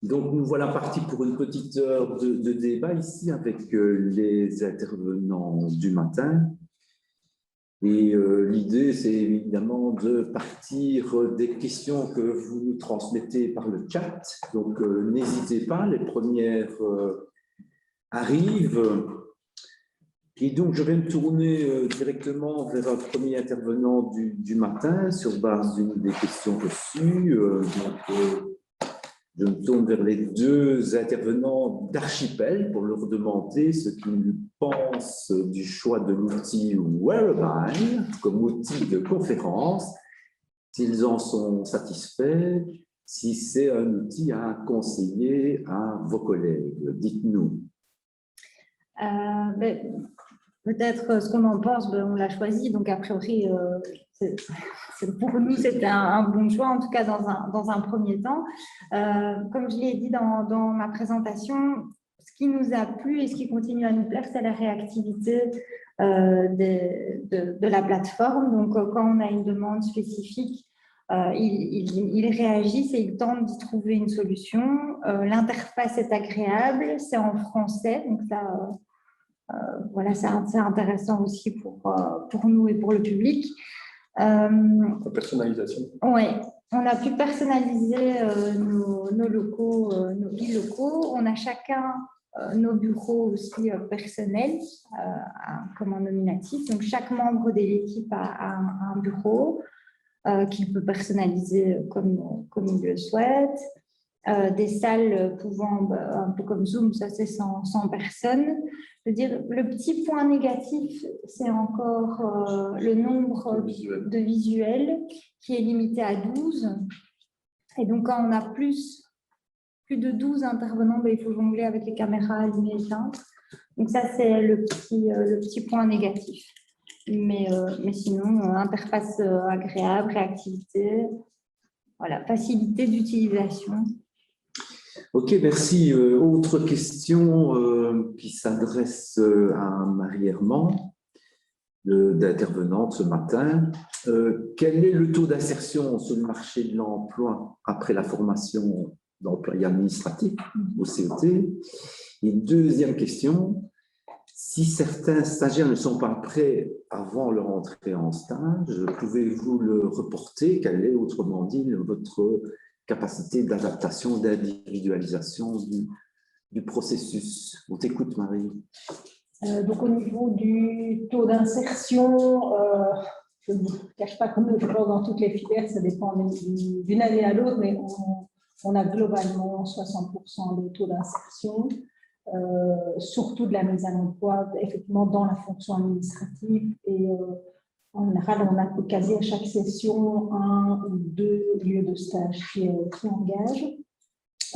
Donc, nous voilà partis pour une petite heure de débat ici avec les intervenants du matin. Et l'idée, c'est évidemment de partir des questions que vous nous transmettez par le chat. Donc, n'hésitez pas, les premières arrivent. Et donc, je vais me tourner directement vers un premier intervenant du matin sur base d'une des questions reçues. Je me tourne vers les deux intervenants d'Archipel pour leur demander ce qu'ils pensent du choix de l'outil Whereby comme outil de conférence, s'ils en sont satisfaits, si c'est un outil à conseiller à vos collègues. Dites-nous. Peut-être ce qu'on en pense, on l'a choisi, donc a priori, pour nous, c'était un bon choix, en tout cas dans un premier temps. Comme je l'ai dit dans ma présentation, ce qui nous a plu et ce qui continue à nous plaire, c'est la réactivité de la plateforme. Donc, quand on a une demande spécifique, ils réagissent et ils tentent d'y trouver une solution. L'interface est agréable, c'est en français, donc ça... voilà, c'est intéressant aussi pour nous et pour le public. La personnalisation. Oui, on a pu personnaliser nos locaux, nos e-locaux. On a chacun nos bureaux aussi personnels, comme en nominatif. Donc, chaque membre de l'équipe a un bureau qu'il peut personnaliser comme il le souhaite. Des salles pouvant, un peu comme Zoom, ça c'est 100 personnes. Je veux dire, le petit point négatif, c'est encore le nombre de visuels qui est limité à 12. Et donc, quand on a plus de 12 intervenants, il faut jongler avec les caméras allumées et éteintes. Donc ça, c'est le petit point négatif. Mais sinon, interface agréable, réactivité, voilà, facilité d'utilisation. Ok, merci. Autre question qui s'adresse à Marie Herman, d'intervenante ce matin. Quel est le taux d'insertion sur le marché de l'emploi après la formation d'employé administratif au CET? Et deuxième question, si certains stagiaires ne sont pas prêts avant leur entrée en stage, pouvez-vous le reporter? Quelle est, autrement dit, votre capacité d'adaptation, d'individualisation du processus? On t'écoute, Marie. Donc, au niveau du taux d'insertion, je ne vous cache pas comme je pense dans toutes les filières, ça dépend d'une année à l'autre, mais on a globalement 60% de taux d'insertion, surtout de la mise à l'emploi, effectivement, dans la fonction administrative. Et en général, on a quasi à chaque session 1 ou 2 lieux de stage qui engagent.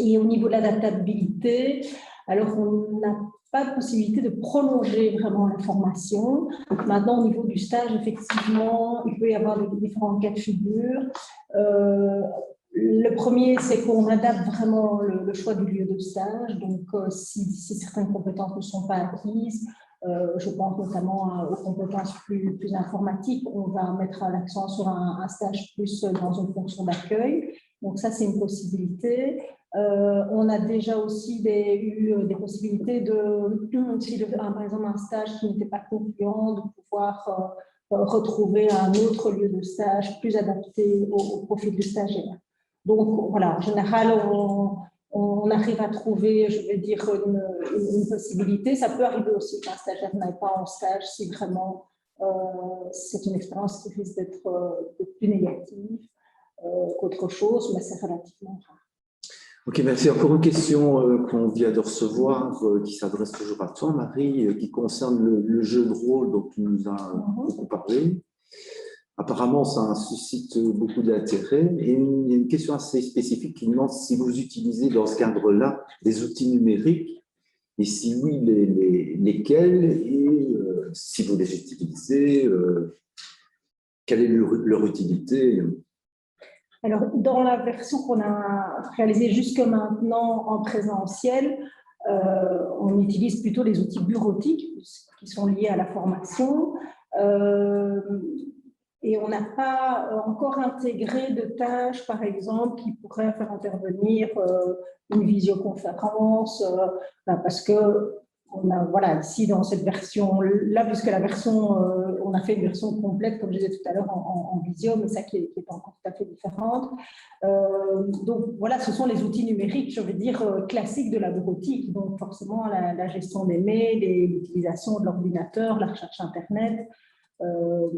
Et au niveau de l'adaptabilité, alors on n'a pas de possibilité de prolonger vraiment la formation. Maintenant, au niveau du stage, effectivement, il peut y avoir différents cas de figure. Le premier, c'est qu'on adapte vraiment le choix du lieu de stage. Donc, si certaines compétences ne sont pas acquises, je pense notamment aux compétences plus informatiques, on va mettre l'accent sur un stage plus dans une fonction d'accueil. Donc, ça, c'est une possibilité. On a déjà aussi eu des possibilités par exemple, un stage qui n'était pas concluant, de pouvoir retrouver un autre lieu de stage plus adapté au profil du stagiaire. Donc, voilà, en général, on arrive à trouver, je vais dire, une possibilité. Ça peut arriver aussi qu'un stagiaire n'aille pas en stage si vraiment c'est une expérience qui risque d'être plus négative qu'autre chose, mais c'est relativement rare. Ok, merci. Encore une question qu'on vient de recevoir, qui s'adresse toujours à toi, Marie, qui concerne le jeu de rôle dont tu nous as beaucoup parlé. Apparemment, ça suscite beaucoup d'intérêt. Et une question assez spécifique qui demande si vous utilisez dans ce cadre-là des outils numériques, et si oui, lesquels, et si vous les utilisez, quelle est leur utilité? Alors, dans la version qu'on a réalisée jusque maintenant en présentiel, on utilise plutôt les outils bureautiques qui sont liés à la formation. Et on n'a pas encore intégré de tâches, par exemple, qui pourraient faire intervenir une visioconférence, parce que on a, voilà, ici dans cette version-là, puisque la version, on a fait une version complète, comme je disais tout à l'heure, en visio, mais ça qui est encore tout à fait différente. Donc voilà, ce sont les outils numériques, je veux dire, classiques de la bureautique. Donc forcément, la gestion des mails, l'utilisation de l'ordinateur, la recherche Internet.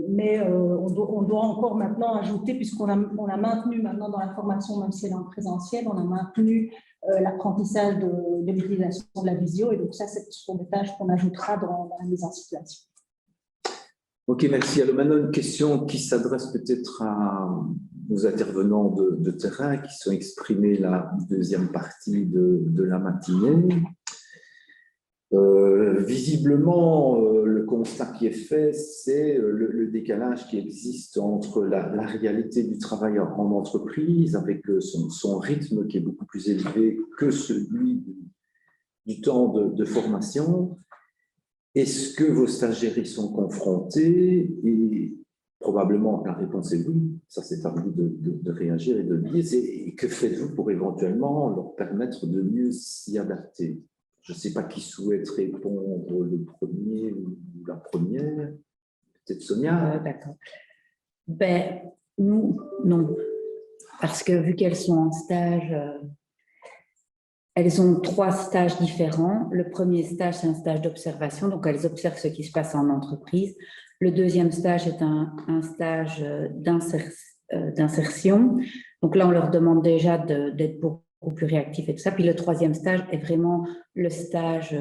Mais on doit encore maintenant ajouter, puisqu'on a maintenu maintenant dans la formation, même si elle est en présentiel, on a maintenu l'apprentissage de l'utilisation de la visio, et donc ça, ce sont des tâches qu'on ajoutera dans la mise en situation. Ok, merci. Alors maintenant, une question qui s'adresse peut-être aux intervenants de terrain qui sont exprimés la deuxième partie de la matinée. Visiblement, le constat qui est fait, c'est le décalage qui existe entre la réalité du travail en entreprise, avec son rythme qui est beaucoup plus élevé que celui du temps de formation. Est-ce que vos stagiaires y sont confrontés? Et probablement la réponse est oui. Ça, c'est à vous de réagir et de le dire. Et que faites-vous pour éventuellement leur permettre de mieux s'y adapter? Je ne sais pas qui souhaite répondre, le premier ou la première. Peut-être Sonia. D'accord. Ben, nous, non. Parce que vu qu'elles sont en stage, elles ont 3 stages différents. Le premier stage, c'est un stage d'observation, donc elles observent ce qui se passe en entreprise. Le deuxième stage est un stage d'insertion. Donc là, on leur demande déjà d'être beaucoup plus réactif et tout ça. Puis le troisième stage est vraiment le stage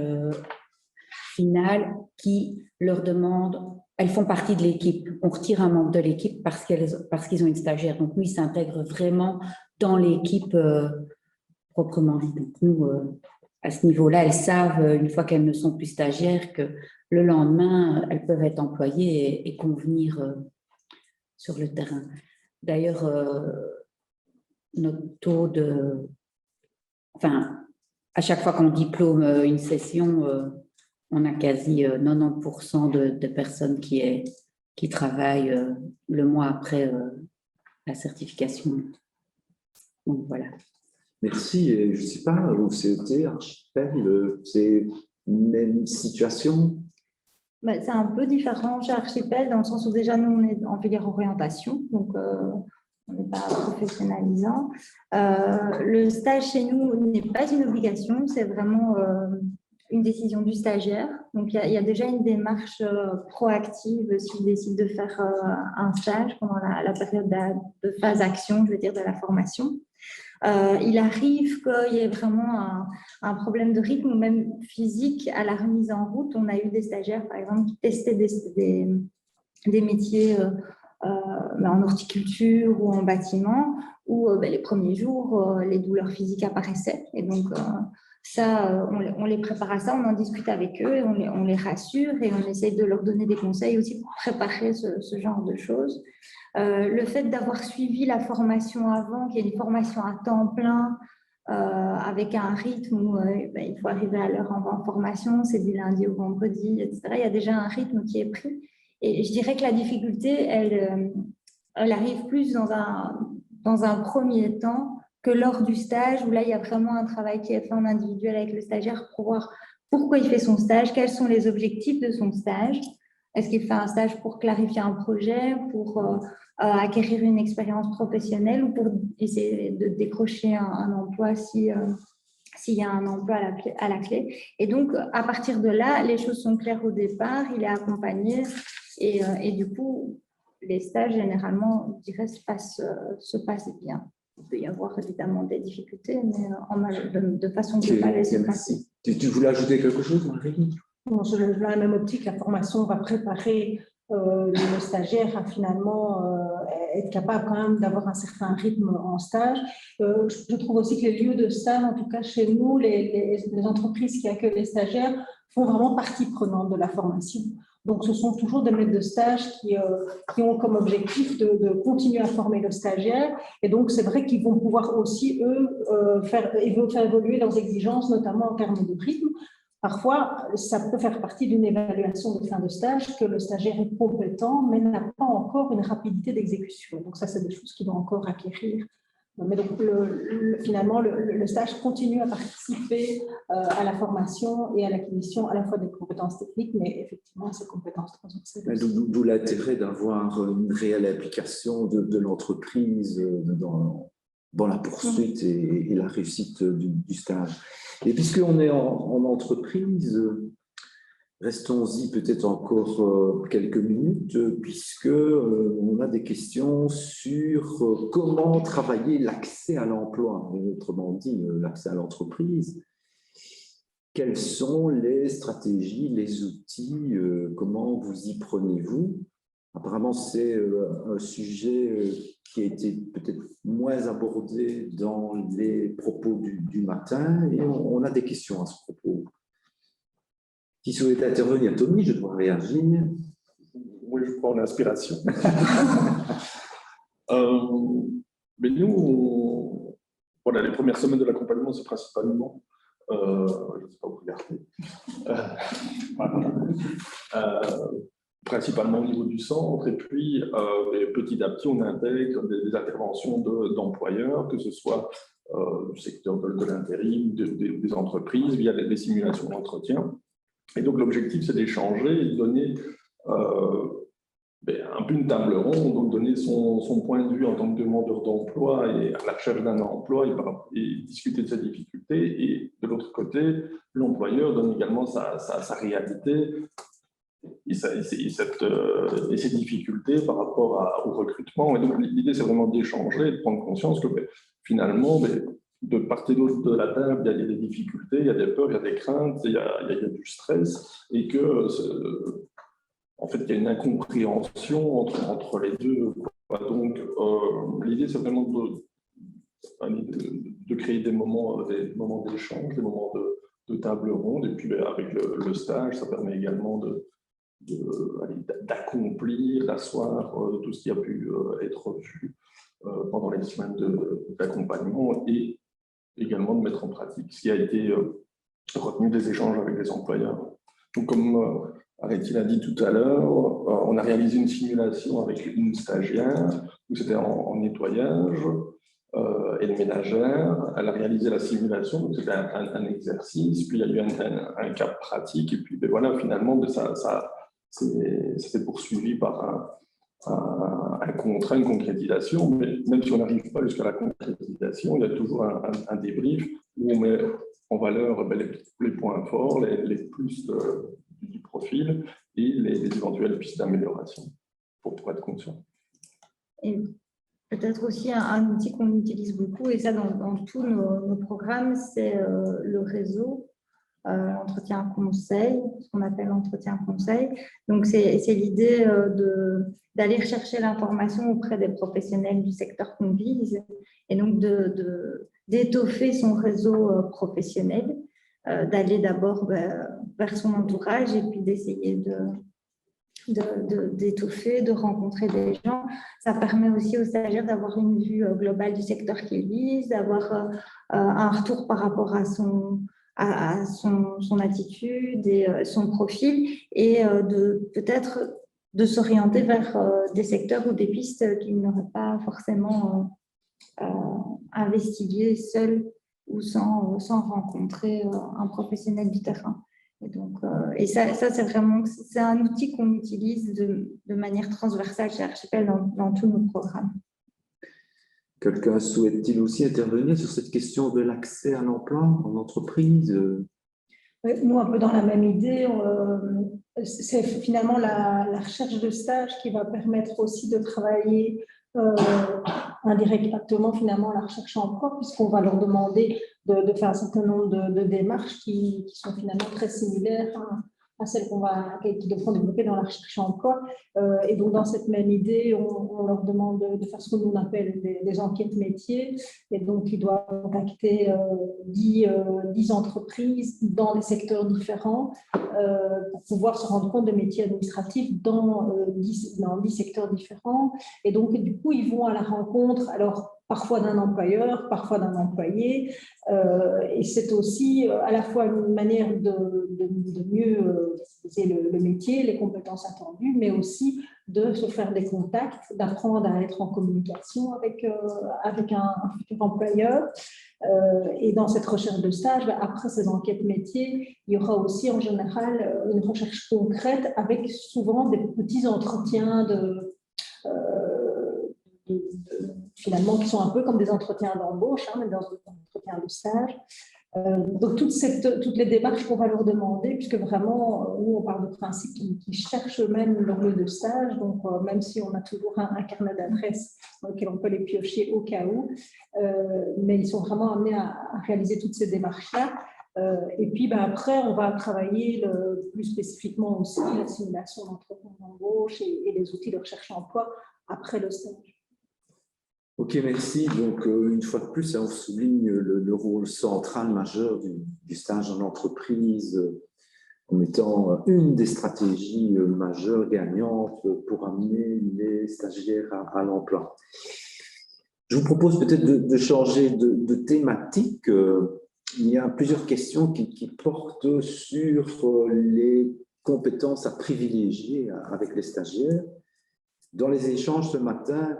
final qui leur demande, elles font partie de l'équipe. On retire un membre de l'équipe parce qu'ils ont une stagiaire. Donc nous, ils s'intègrent vraiment dans l'équipe proprement dit. Donc nous, à ce niveau-là, elles savent, une fois qu'elles ne sont plus stagiaires, que le lendemain, elles peuvent être employées et convenir sur le terrain. D'ailleurs, notre taux de... Enfin, à chaque fois qu'on diplôme une session, on a quasi 90% de personnes qui travaillent le mois après la certification. Donc, voilà. Merci. Et je ne sais pas, au CET, Archipel, c'est même situation? C'est un peu différent chez Archipel, dans le sens où déjà, nous, on est en filière orientation, donc on n'est pas professionnalisant. Le stage chez nous n'est pas une obligation, c'est vraiment une décision du stagiaire. Donc, il y a déjà une démarche proactive s'il décide de faire un stage pendant la période de phase action, je veux dire, de la formation. Il arrive qu'il y ait vraiment un problème de rythme ou même physique à la remise en route. On a eu des stagiaires, par exemple, qui testaient des métiers en horticulture ou en bâtiment, où les premiers jours, les douleurs physiques apparaissaient. Et donc, on les prépare à ça, on en discute avec eux, et on les rassure et on essaie de leur donner des conseils aussi pour préparer ce genre de choses. Le fait d'avoir suivi la formation avant, qui est une formation à temps plein, avec un rythme où il faut arriver à l'heure en formation, c'est du lundi au vendredi, etc. Il y a déjà un rythme qui est pris. Et je dirais que la difficulté, elle arrive plus dans un premier temps que lors du stage, où là, il y a vraiment un travail qui est fait en individuel avec le stagiaire pour voir pourquoi il fait son stage, quels sont les objectifs de son stage. Est-ce qu'il fait un stage pour clarifier un projet, pour acquérir une expérience professionnelle, ou pour essayer de décrocher un emploi s'il y a un emploi à la clé. Et donc, à partir de là, les choses sont claires au départ, il est accompagné, et du coup, les stages, généralement, je dirais, se passent bien. Il peut y avoir évidemment des difficultés, mais de façon globale, elles se passent. Tu voulais ajouter quelque chose, Marie? Dans la même optique, la formation va préparer le stagiaire à finalement être capable quand même d'avoir un certain rythme en stage. Je trouve aussi que les lieux de stage, en tout cas chez nous, les entreprises qui accueillent les stagiaires font vraiment partie prenante de la formation. Donc, ce sont toujours des maîtres de stage qui ont comme objectif de continuer à former le stagiaire. Et donc, c'est vrai qu'ils vont pouvoir aussi, eux, faire évoluer leurs exigences, notamment en termes de rythme. Parfois, ça peut faire partie d'une évaluation de fin de stage que le stagiaire est compétent, mais n'a pas encore une rapidité d'exécution. Donc ça, c'est des choses qu'il doit encore acquérir. Mais donc, finalement, le stage continue à participer à la formation et à l'acquisition à la fois des compétences techniques, mais effectivement, ces compétences transversales. D'où l'intérêt d'avoir une réelle implication de l'entreprise dans la poursuite et la réussite du stage. Et puisqu'on est en entreprise, restons-y peut-être encore quelques minutes, puisqu'on a des questions sur comment travailler l'accès à l'emploi, autrement dit, l'accès à l'entreprise. Quelles sont les stratégies, les outils, comment vous y prenez-vous? Apparemment, c'est un sujet qui a été peut-être moins abordé dans les propos du matin, et on a des questions à ce propos. Qui souhaite intervenir? Tony, je dois réagir. Oui, je prends l'inspiration. Mais nous, voilà, les premières semaines de l'accompagnement, c'est principalement, je ne sais pas où regarder, principalement au niveau du centre, et puis petit à petit, on intègre des interventions d'employeurs, que ce soit du secteur de l'intérim, des entreprises, via des simulations d'entretien. Et donc, l'objectif, c'est d'échanger et de donner un peu une table ronde, donc donner son point de vue en tant que demandeur d'emploi et à la recherche d'un emploi et discuter de ses difficultés. Et de l'autre côté, l'employeur donne également sa réalité et ses difficultés par rapport au recrutement. Et donc, l'idée, c'est vraiment d'échanger, de prendre conscience que finalement, de part et d'autre de la table, il y a des difficultés, il y a des peurs, il y a des craintes, il y a du stress, et que, en fait, il y a une incompréhension entre les deux. Donc, l'idée, c'est vraiment de créer des moments d'échange, des moments de table ronde, et puis avec le stage, ça permet également d'accomplir, d'asseoir tout ce qui a pu être vu pendant les semaines d'accompagnement et également de mettre en pratique ce qui a été retenu des échanges avec les employeurs. Donc, comme Areti l'a dit tout à l'heure, on a réalisé une simulation avec une stagiaire où c'était en nettoyage et le ménagère. Elle a réalisé la simulation, c'était un exercice, puis il y a eu un cas pratique, et puis voilà, finalement, ça s'est poursuivi par un contrat, une concrétisation, mais même si on n'arrive pas jusqu'à la concrétisation, il y a toujours un débrief où on met en valeur les points forts, les plus du profil et les éventuelles pistes d'amélioration pour être conscient. Et peut-être aussi un outil qu'on utilise beaucoup, et ça dans tous nos programmes, c'est le réseau. L'entretien conseil, ce qu'on appelle l'entretien conseil. Donc, c'est l'idée d'aller rechercher l'information auprès des professionnels du secteur qu'on vise et donc d'étoffer son réseau professionnel, d'aller d'abord vers son entourage et puis d'essayer d'étoffer, de rencontrer des gens. Ça permet aussi aux stagiaires d'avoir une vue globale du secteur qu'ils visent, d'avoir un retour par rapport à son attitude et son profil, et peut-être de s'orienter vers des secteurs ou des pistes qu'ils n'auraient pas forcément investiguées seuls ou sans rencontrer un professionnel du terrain. Et donc, ça c'est vraiment un outil qu'on utilise de manière transversale chez Archipel dans tous nos programmes. Quelqu'un souhaite-t-il aussi intervenir sur cette question de l'accès à l'emploi en entreprise? Nous, un peu dans la même idée, c'est finalement la recherche de stage qui va permettre aussi de travailler indirectement finalement la recherche d'emploi, puisqu'on va leur demander de faire un certain nombre de démarches qui sont finalement très similaires à celles qui devront développer dans la recherche d'emploi. Et donc, dans cette même idée, on leur demande de faire ce que l'on appelle des enquêtes métiers. Et donc, ils doivent contacter 10 entreprises dans des secteurs différents pour pouvoir se rendre compte de métiers administratifs dans 10 secteurs différents. Et donc, du coup, ils vont à la rencontre. Alors, parfois d'un employeur, parfois d'un employé. Et c'est aussi à la fois une manière de mieux utiliser le métier, les compétences attendues, mais aussi de se faire des contacts, d'apprendre à être en communication avec un futur employeur. Et dans cette recherche de stage, après ces enquêtes métiers, il y aura aussi en général une recherche concrète avec souvent des petits entretiens finalement qui sont un peu comme des entretiens d'embauche, mais dans des entretiens de stage. Donc toutes les démarches qu'on va leur demander, puisque vraiment, nous on parle de principes qui cherchent eux-mêmes leur lieu de stage, donc même si on a toujours un carnet d'adresses dans lequel on peut les piocher au cas où, mais ils sont vraiment amenés à réaliser toutes ces démarches-là. Et puis après, on va travailler plus spécifiquement aussi la simulation d'entretien d'embauche et les outils de recherche emploi après le stage. Ok, merci. Donc, une fois de plus, on souligne le rôle central majeur du stage en entreprise comme étant une des stratégies majeures gagnantes pour amener les stagiaires à l'emploi. Je vous propose peut-être de changer de thématique. Il y a plusieurs questions qui portent sur les compétences à privilégier avec les stagiaires. Dans les échanges ce matin,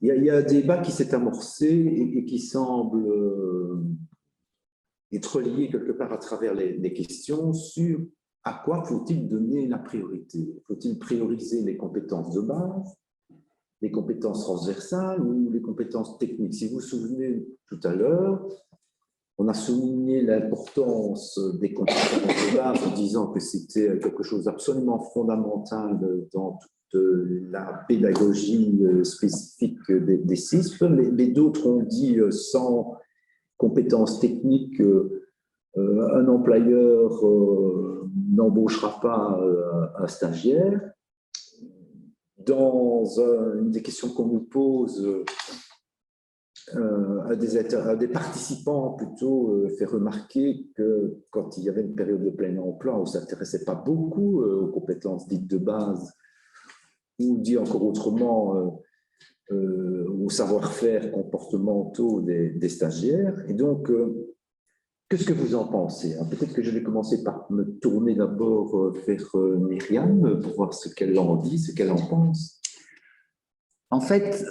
il y a un débat qui s'est amorcé et qui semble être lié quelque part à travers les questions sur à quoi faut-il donner la priorité. Faut-il prioriser les compétences de base, les compétences transversales ou les compétences techniques? Si vous vous souvenez tout à l'heure, on a souligné l'importance des compétences de base en disant que c'était quelque chose d'absolument fondamental dans la pédagogie spécifique des CISP, mais d'autres ont dit sans compétences techniques, un employeur n'embauchera pas un stagiaire. Dans une des questions qu'on nous pose, un des participants plutôt fait remarquer que quand il y avait une période de plein emploi, on ne s'intéressait pas beaucoup aux compétences dites de base, ou dit encore autrement, au savoir-faire comportementaux des stagiaires. Et donc, qu'est-ce que vous en pensez? Peut-être que je vais commencer par me tourner d'abord vers Myriam pour voir ce qu'elle en dit, ce qu'elle en pense. En fait,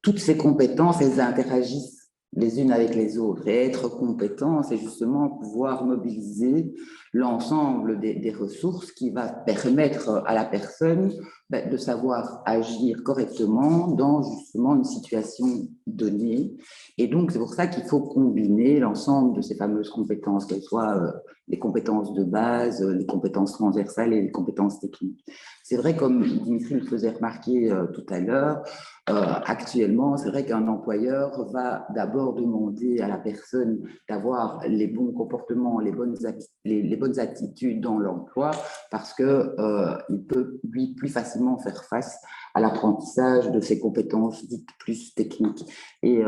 toutes ces compétences, elles interagissent les unes avec les autres. Et être compétent, c'est justement pouvoir mobiliser l'ensemble des ressources qui va permettre à la personne de savoir agir correctement dans justement une situation donnée. Et donc, c'est pour ça qu'il faut combiner l'ensemble de ces fameuses compétences, qu'elles soient les compétences de base, les compétences transversales et les compétences techniques. C'est vrai, comme Dimitri le faisait remarquer tout à l'heure, actuellement, c'est vrai qu'un employeur va d'abord demander à la personne d'avoir les bons comportements, les bonnes attitudes dans l'emploi, parce qu'il peut, lui, plus facilement faire face à l'apprentissage de ces compétences dites plus techniques. Et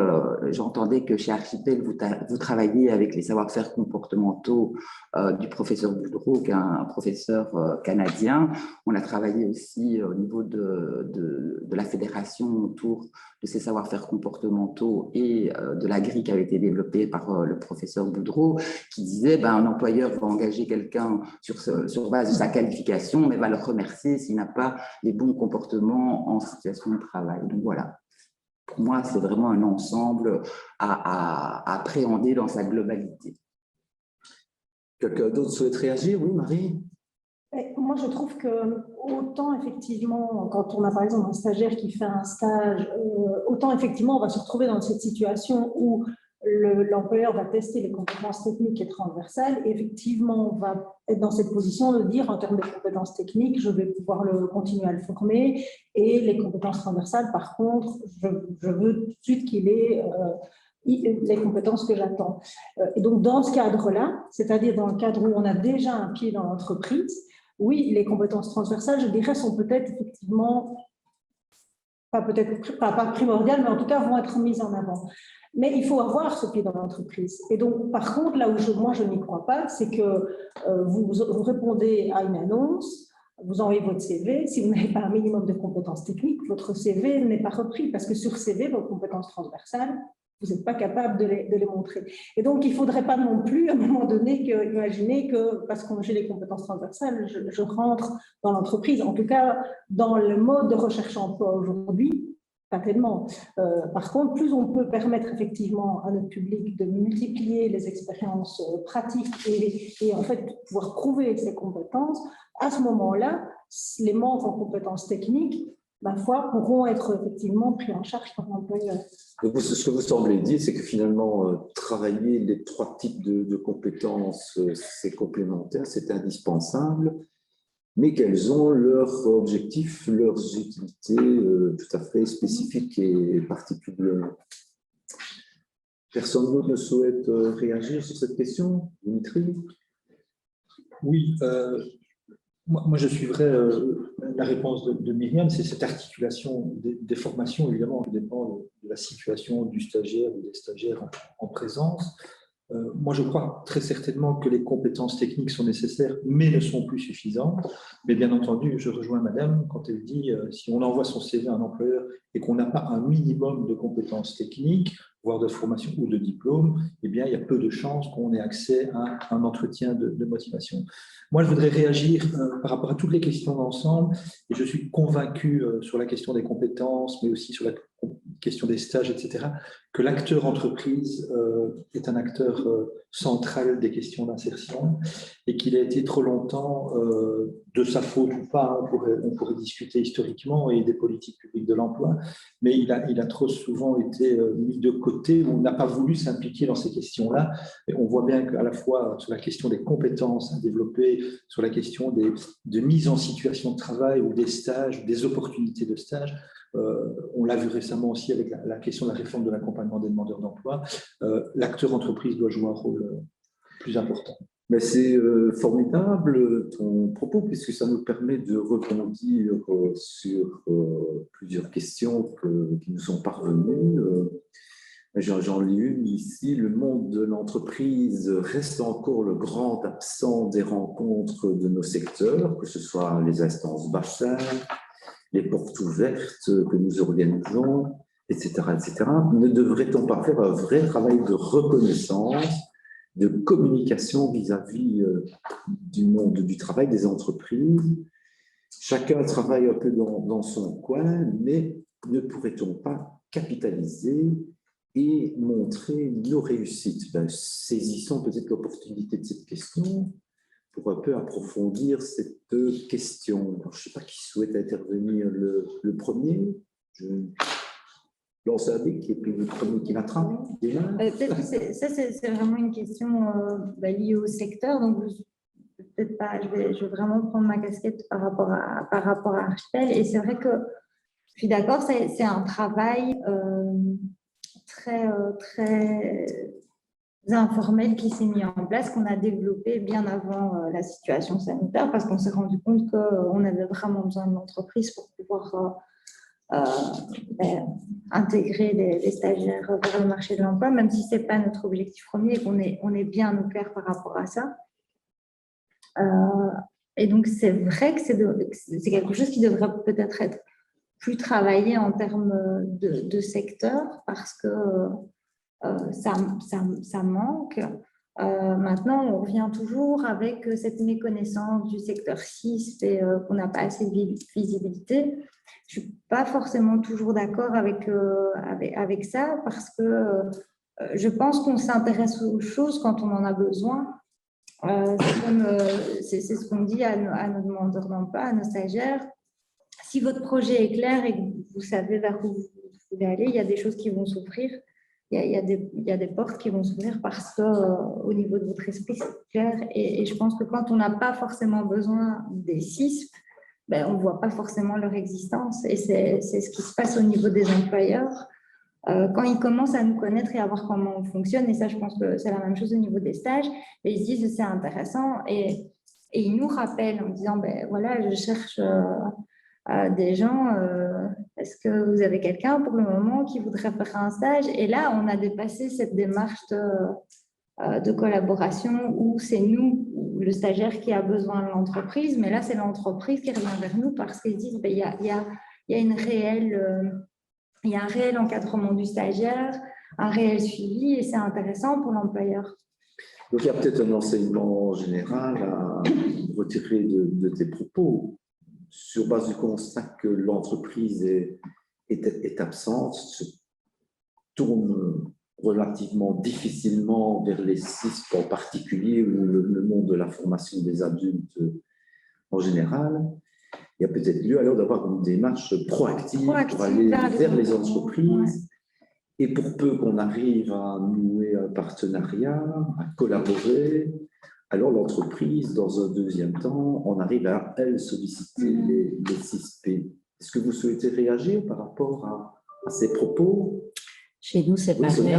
j'entendais que chez Archipel, vous travaillez avec les savoir-faire comportementaux du professeur Boudreau, qui est un professeur canadien. On a travaillé aussi au niveau de la fédération autour de ces savoir-faire comportementaux et de la grille qui avait été développée par le professeur Boudreau, qui disait un employeur va engager quelqu'un sur base de sa qualification, mais va le remercier s'il n'a pas les bons comportements en situation de travail. Donc voilà, pour moi, c'est vraiment un ensemble à appréhender dans sa globalité. Quelqu'un d'autre souhaite réagir? Oui, Marie? Moi, je trouve que autant effectivement, quand on a par exemple un stagiaire qui fait un stage, autant effectivement on va se retrouver dans cette situation où l'employeur va tester les compétences techniques et transversales, et effectivement on va être dans cette position de dire en termes de compétences techniques, je vais pouvoir continuer à le former, et les compétences transversales, par contre, je veux tout de suite qu'il ait les compétences que j'attends. Et donc dans ce cadre-là, c'est-à-dire dans le cadre où on a déjà un pied dans l'entreprise, oui, les compétences transversales, je dirais, sont peut-être effectivement, pas primordiales, mais en tout cas vont être mises en avant. Mais il faut avoir ce pied dans l'entreprise. Et donc, par contre, là où moi je n'y crois pas, c'est que vous répondez à une annonce, Vous envoyez votre CV, si vous n'avez pas un minimum de compétences techniques, votre CV n'est pas repris parce que sur CV, vos compétences transversales, vous n'êtes pas capable de les montrer. Et donc, il ne faudrait pas non plus, à un moment donné, imaginer que parce que j'ai les compétences transversales, je rentre dans l'entreprise. En tout cas, dans le mode de recherche-emploi aujourd'hui, pas tellement. Par contre, plus on peut permettre effectivement à notre public de multiplier les expériences pratiques et en fait pouvoir prouver ses compétences, à ce moment-là, les manques en compétences techniques, ma foi, pourront être effectivement pris en charge par l'employeur. Ce que vous semblez dire, c'est que finalement, travailler les 3 types de compétences, c'est complémentaire, c'est indispensable, mais qu'elles ont leurs objectifs, leurs utilités tout à fait spécifiques et particulières. Personne d'autre ne souhaite réagir sur cette question, Dimitri? Oui, moi je suivrais la réponse de Myriam, c'est cette articulation des formations, évidemment, qui dépend de la situation du stagiaire ou des stagiaires en présence. Moi, je crois très certainement que les compétences techniques sont nécessaires, mais ne sont plus suffisantes. Mais bien entendu, je rejoins Madame quand elle dit si on envoie son CV à un employeur et qu'on n'a pas un minimum de compétences techniques, voire de formation ou de diplôme, eh bien, il y a peu de chances qu'on ait accès à un entretien de motivation. Moi, je voudrais réagir par rapport à toutes les questions d'ensemble, et je suis convaincu sur la question des compétences, mais aussi sur la question des stages, etc., que l'acteur entreprise est un acteur central des questions d'insertion et qu'il a été trop longtemps, de sa faute ou pas, on pourrait discuter historiquement et des politiques publiques de l'emploi, mais il a trop souvent été mis de côté, on n'a pas voulu s'impliquer dans ces questions-là. Et on voit bien qu'à la fois sur la question des compétences à développer, sur la question de mise en situation de travail ou des stages, des opportunités de stage, on l'a vu récemment aussi avec la question de la réforme de l'accompagnement des demandeurs d'emploi, l'acteur entreprise doit jouer un rôle plus important. Mais c'est formidable ton propos, puisque ça nous permet de rebondir sur plusieurs questions qui nous sont parvenues. J'en lis une ici. Le monde de l'entreprise reste encore le grand absent des rencontres de nos secteurs, que ce soit les instances bassines, les portes ouvertes que nous organisons, etc., etc. Ne devrait-on pas faire un vrai travail de reconnaissance, de communication vis-à-vis du monde du travail, des entreprises? Chacun travaille un peu dans son coin, mais ne pourrait-on pas capitaliser et montrer nos réussites? Saisissons peut-être l'opportunité de cette question pour un peu approfondir cette question. Alors, je ne sais pas qui souhaite intervenir le premier. Je lance un dé qui est le premier qui l'attrape. Peut-être que c'est vraiment une question liée au secteur. Donc, peut-être pas, je vais vraiment prendre ma casquette par rapport à Archipel. Et c'est vrai que je suis d'accord, c'est un travail très informel qui s'est mis en place, qu'on a développé bien avant la situation sanitaire, parce qu'on s'est rendu compte qu'on avait vraiment besoin de l'entreprise pour pouvoir intégrer les stagiaires vers le marché de l'emploi, même si ce n'est pas notre objectif premier et qu'on est bien au clair par rapport à ça. Et donc, c'est vrai que c'est quelque chose qui devrait peut-être être plus travaillé en termes de secteur, parce que ça manque. Maintenant, on revient toujours avec cette méconnaissance du secteur 6 et qu'on n'a pas assez de visibilité. Je ne suis pas forcément toujours d'accord avec ça, parce que je pense qu'on s'intéresse aux choses quand on en a besoin. C'est ce qu'on dit à nos demandeurs d'emploi, à nos stagiaires. Si votre projet est clair et que vous savez vers où vous voulez aller, il y a des choses qui vont s'ouvrir. Il y a des portes qui vont s'ouvrir parce qu'au niveau de votre esprit, c'est clair. Et je pense que quand on n'a pas forcément besoin des CISP, on ne voit pas forcément leur existence. Et c'est ce qui se passe au niveau des employeurs. Quand ils commencent à nous connaître et à voir comment on fonctionne, et ça, je pense que c'est la même chose au niveau des stages, ils se disent que c'est intéressant. Et ils nous rappellent en disant, voilà, je cherche des gens, est-ce que vous avez quelqu'un pour le moment qui voudrait faire un stage? Et là, on a dépassé cette démarche de collaboration où c'est nous, le stagiaire, qui a besoin de l'entreprise, mais là, c'est l'entreprise qui revient vers nous parce qu'ils disent il y a une réelle, il y a un réel encadrement du stagiaire, un réel suivi, et c'est intéressant pour l'employeur. Donc, il y a peut-être un enseignement général à retirer de tes propos sur base du constat que l'entreprise est absente, se tourne relativement difficilement vers les CISP en particulier, ou le monde de la formation des adultes en général. Il y a peut-être lieu alors d'avoir une démarche proactive pour aller vers les entreprises. Et pour peu qu'on arrive à nouer un partenariat, à collaborer, alors l'entreprise, dans un deuxième temps, on arrive à, elle, solliciter les 6P. Est-ce que vous souhaitez réagir par rapport à ces propos? Chez nous, c'est pareil.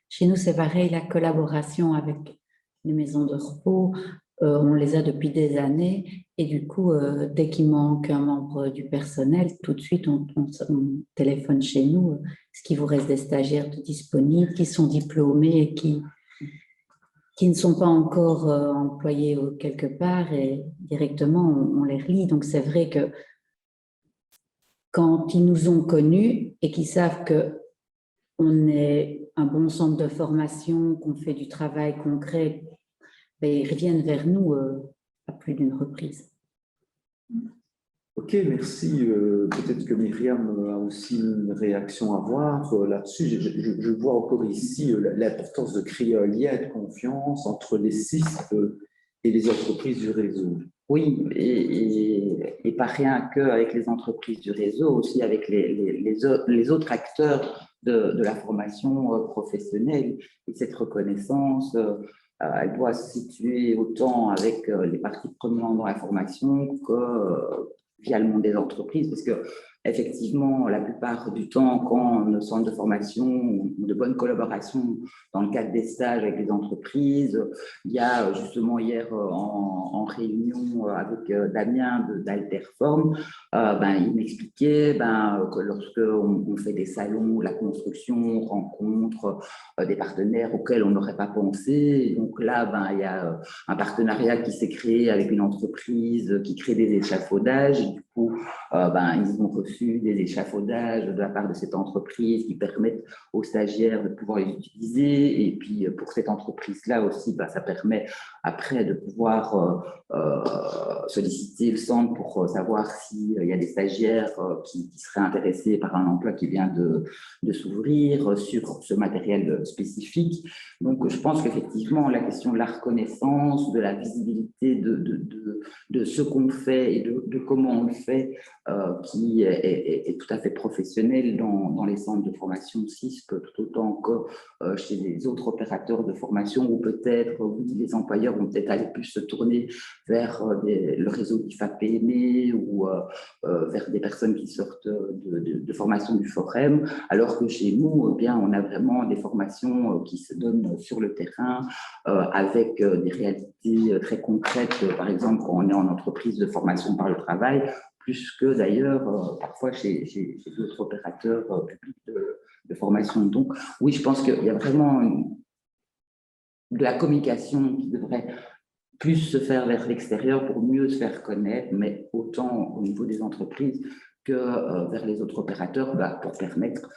Chez nous, c'est pareil, la collaboration avec les maisons de repos, on les a depuis des années, et du coup, dès qu'il manque un membre du personnel, tout de suite, on téléphone chez nous. Est-ce qu'il vous reste des stagiaires disponibles qui sont diplômés et qui ne sont pas encore employés quelque part, et directement, on les relie. Donc, c'est vrai que quand ils nous ont connus et qu'ils savent qu'on est un bon centre de formation, qu'on fait du travail concret, ils reviennent vers nous à plus d'une reprise. Ok, merci. Peut-être que Myriam a aussi une réaction à avoir là-dessus. Je vois encore ici l'importance de créer un lien de confiance entre les CISP et les entreprises du réseau. Oui, et pas rien qu'avec les entreprises du réseau, aussi avec les autres acteurs de la formation professionnelle. Et cette reconnaissance, elle doit se situer autant avec les parties prenantes dans la formation que via le monde des entreprises, parce que effectivement, la plupart du temps, quand nos centres de formation ont de bonnes collaborations dans le cadre des stages avec les entreprises, il y a justement hier en réunion avec Damien d'Alterform, il m'expliquait que lorsque on fait des salons, la construction, on rencontre des partenaires auxquels on n'aurait pas pensé. Et donc là, il y a un partenariat qui s'est créé avec une entreprise qui crée des échafaudages. Et du coup, ils ont reçu des échafaudages de la part de cette entreprise qui permettent aux stagiaires de pouvoir les utiliser. Et puis, pour cette entreprise-là aussi, ça permet après de pouvoir solliciter le centre pour savoir s'il y a des stagiaires qui seraient intéressés par un emploi qui vient de s'ouvrir sur ce matériel spécifique. Donc, je pense qu'effectivement, la question de la reconnaissance, de la visibilité de ce qu'on fait et de comment on le fait, qui est tout à fait professionnel dans les centres de formation CISP, tout autant que chez les autres opérateurs de formation, où peut-être les employeurs vont peut-être aller plus se tourner vers le réseau d'IFAPME ou vers des personnes qui sortent de formation du Forum, alors que chez nous, on a vraiment des formations qui se donnent sur le terrain avec des réalités très concrètes, par exemple quand on est en entreprise de formation par le travail, plus que d'ailleurs parfois chez d'autres opérateurs publics de formation. Donc oui, je pense qu'il y a vraiment de la communication qui devrait plus se faire vers l'extérieur pour mieux se faire connaître, mais autant au niveau des entreprises que vers les autres opérateurs, pour permettre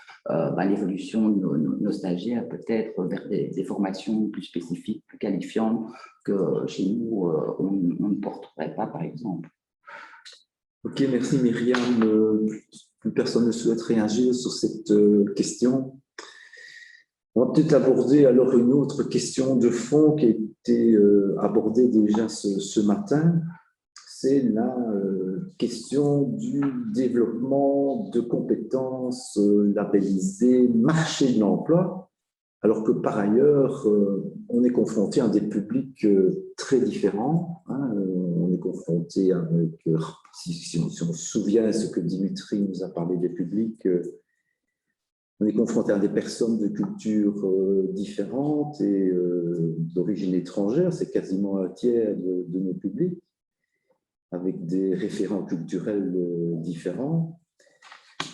l'évolution de nos stagiaires, peut-être vers des formations plus spécifiques, plus qualifiantes, que chez nous, on ne porterait pas, par exemple. Ok, merci Myriam. Plus personne ne souhaite réagir sur cette question. On va peut-être aborder alors une autre question de fond qui a été abordée déjà ce matin. C'est la question du développement de compétences labellisées marché de l'emploi, alors que par ailleurs, on est confronté à des publics très différents. On est confronté avec, si on se souvient ce que Dimitri nous a parlé des publics, on est confronté à des personnes de cultures différentes et d'origine étrangère, c'est quasiment un tiers de nos publics, avec des référents culturels différents.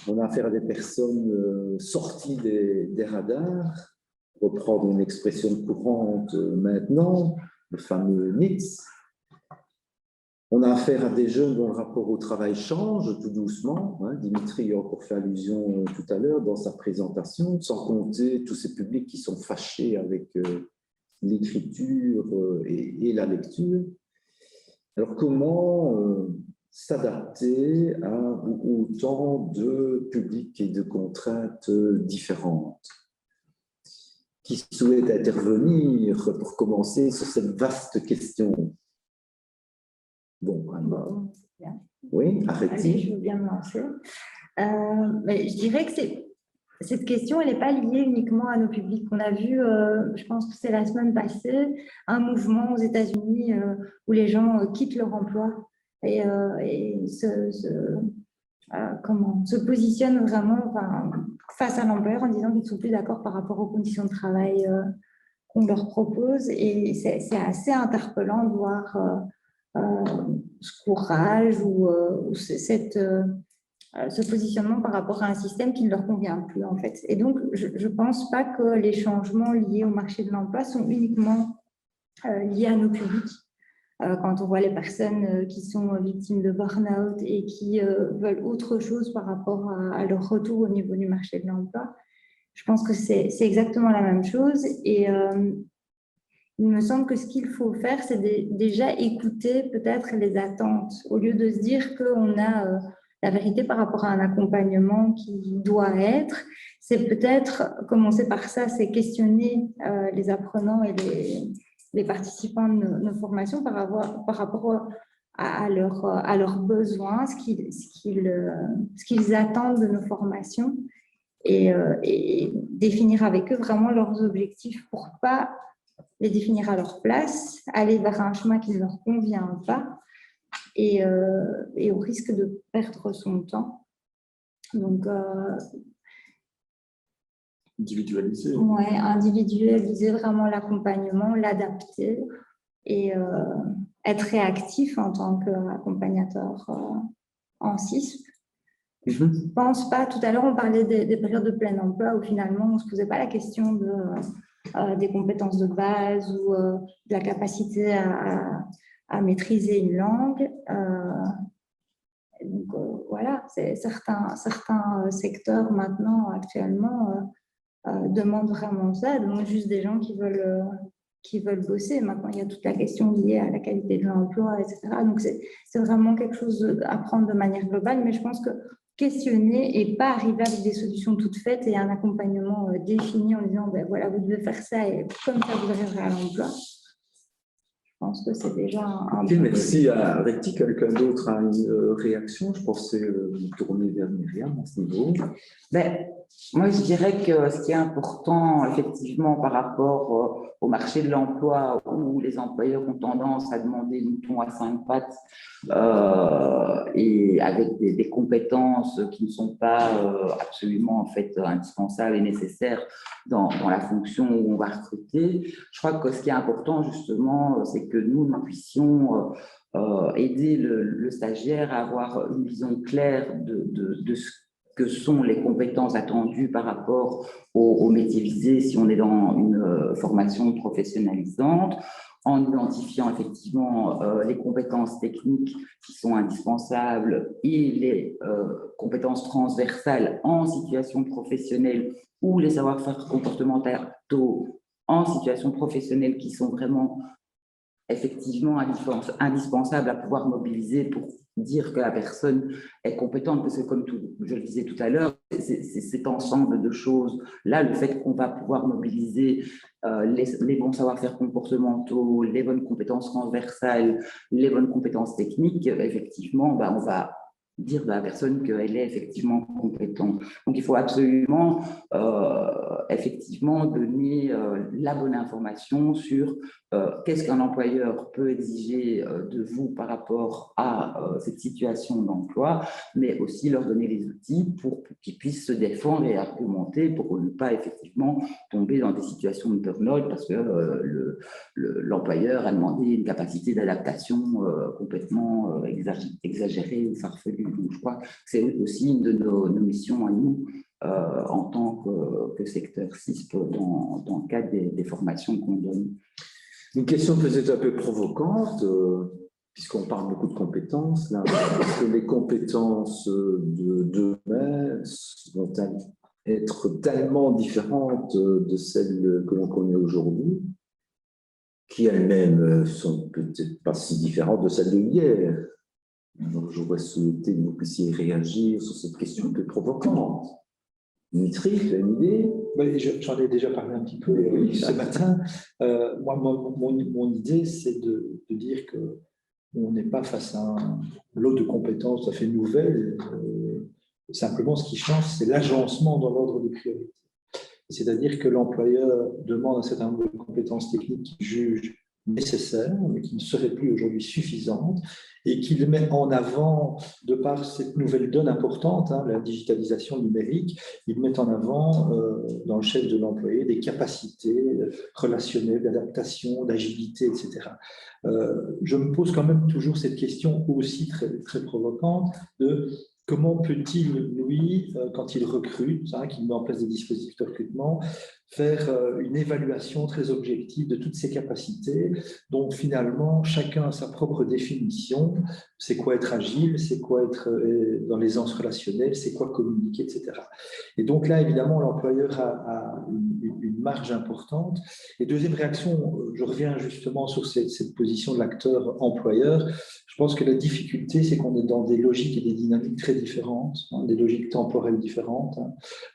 On a affaire à des personnes sorties des radars, reprendre une expression courante maintenant, le fameux NITS. On a affaire à des jeunes dont le rapport au travail change tout doucement. Dimitri a encore fait allusion tout à l'heure dans sa présentation, sans compter tous ces publics qui sont fâchés avec l'écriture et la lecture. Alors, comment s'adapter à autant de publics et de contraintes différentes? Qui souhaite intervenir pour commencer sur cette vaste question? Bon, alors, oui, arrêtez. Allez, je veux bien me lancer. Mais je dirais que cette question, elle n'est pas liée uniquement à nos publics. On a vu, je pense que c'est la semaine passée, un mouvement aux États-Unis où les gens quittent leur emploi et se positionnent vraiment face à l'employeur en disant qu'ils ne sont plus d'accord par rapport aux conditions de travail qu'on leur propose. Et c'est assez interpellant de voir ce courage ou ce positionnement par rapport à un système qui ne leur convient plus, en fait. Et donc, je ne pense pas que les changements liés au marché de l'emploi sont uniquement liés à nos publics. Quand on voit les personnes qui sont victimes de burn-out et qui veulent autre chose par rapport à leur retour au niveau du marché de l'emploi, je pense que c'est exactement la même chose. Et il me semble que ce qu'il faut faire, c'est déjà écouter peut-être les attentes, au lieu de se dire qu'on a la vérité par rapport à un accompagnement qui doit être. C'est peut-être commencer par ça, c'est questionner les apprenants et les participants de nos formations par rapport à leurs besoins, ce qu'ils attendent de nos formations et définir avec eux vraiment leurs objectifs pour ne pas les définir à leur place, aller vers un chemin qui ne leur convient pas et au risque de perdre son temps. Donc, individualiser. Ouais, individualiser vraiment l'accompagnement, l'adapter et être réactif en tant qu'accompagnateur en CISP. Je ne pense pas, tout à l'heure on parlait des périodes de plein emploi où finalement on ne se posait pas la question des compétences de base ou de la capacité à maîtriser une langue. Donc voilà, certains secteurs maintenant, actuellement, demandent vraiment ça, demandent juste des gens qui veulent bosser. Maintenant, il y a toute la question liée à la qualité de l'emploi, etc. Donc, c'est vraiment quelque chose à prendre de manière globale, mais je pense que questionner et pas arriver avec des solutions toutes faites et un accompagnement défini en disant, ben voilà, vous devez faire ça et comme ça, vous arriverez à l'emploi. Je pense que c'est déjà un okay, merci à Recti. Quelqu'un d'autre a une réaction? Je pensais vous tourner vers Myriam à ce niveau. Ben, moi, je dirais que ce qui est important, effectivement, par rapport au marché de l'emploi, où les employeurs ont tendance à demander des moutons à 5 pattes et avec des compétences qui ne sont pas absolument en fait indispensables et nécessaires dans la fonction où on va recruter. Je crois que ce qui est important, justement, c'est que nous puissions aider le stagiaire à avoir une vision claire de ce que sont les compétences attendues par rapport au métier visé si on est dans une formation professionnalisante, en identifiant effectivement les compétences techniques qui sont indispensables et les compétences transversales en situation professionnelle ou les savoir-faire comportementaux en situation professionnelle qui sont vraiment effectivement indispensables à pouvoir mobiliser pour dire que la personne est compétente, parce que comme je le disais tout à l'heure, c'est cet ensemble de choses, là, le fait qu'on va pouvoir mobiliser les bons savoir-faire comportementaux, les bonnes compétences transversales, les bonnes compétences techniques, effectivement, on va dire à la personne qu'elle est effectivement compétente. Donc, il faut absolument effectivement donner la bonne information sur qu'est-ce qu'un employeur peut exiger de vous par rapport à cette situation d'emploi, mais aussi leur donner les outils pour qu'ils puissent se défendre et argumenter pour ne pas effectivement tomber dans des situations de burn-out parce que l'employeur a demandé une capacité d'adaptation complètement exagérée ou farfelue. Donc, je crois que c'est aussi une de nos missions à nous en tant que secteur CISP dans le cadre des formations qu'on donne. Une question peut-être un peu provocante, puisqu'on parle beaucoup de compétences, là, est-ce que les compétences de demain vont-elles être tellement différentes de celles que l'on connaît aujourd'hui, qui elles-mêmes sont peut-être pas si différentes de celles de hier? Alors, j'aurais souhaité que vous puissiez réagir sur cette question un peu provocante. Dimitri, tu as une idée? J'en ai déjà parlé un petit peu ce matin. Moi, mon idée, c'est de dire qu'on n'est pas face à un lot de compétences tout à fait nouvelles. Simplement, ce qui change, c'est l'agencement dans l'ordre des priorités. C'est-à-dire que l'employeur demande un certain nombre de compétences techniques qu'il juge nécessaires, mais qui ne seraient plus aujourd'hui suffisantes, et qu'il met en avant, de par cette nouvelle donne importante, la digitalisation numérique, il met en avant, dans le chef de l'employé, des capacités relationnelles, d'adaptation, d'agilité, etc. Je me pose quand même toujours cette question aussi très, très provocante de comment peut-il, lui, quand il recrute, qu'il met en place des dispositifs de recrutement, faire une évaluation très objective de toutes ses capacités, dont finalement chacun a sa propre définition. C'est quoi être agile, c'est quoi être dans l'aisance relationnelle, c'est quoi communiquer, etc. Et donc là, évidemment, l'employeur a une marge importante. Et deuxième réaction, je reviens justement sur cette position de l'acteur employeur. Je pense que la difficulté, c'est qu'on est dans des logiques et des dynamiques très différentes, des logiques temporelles différentes.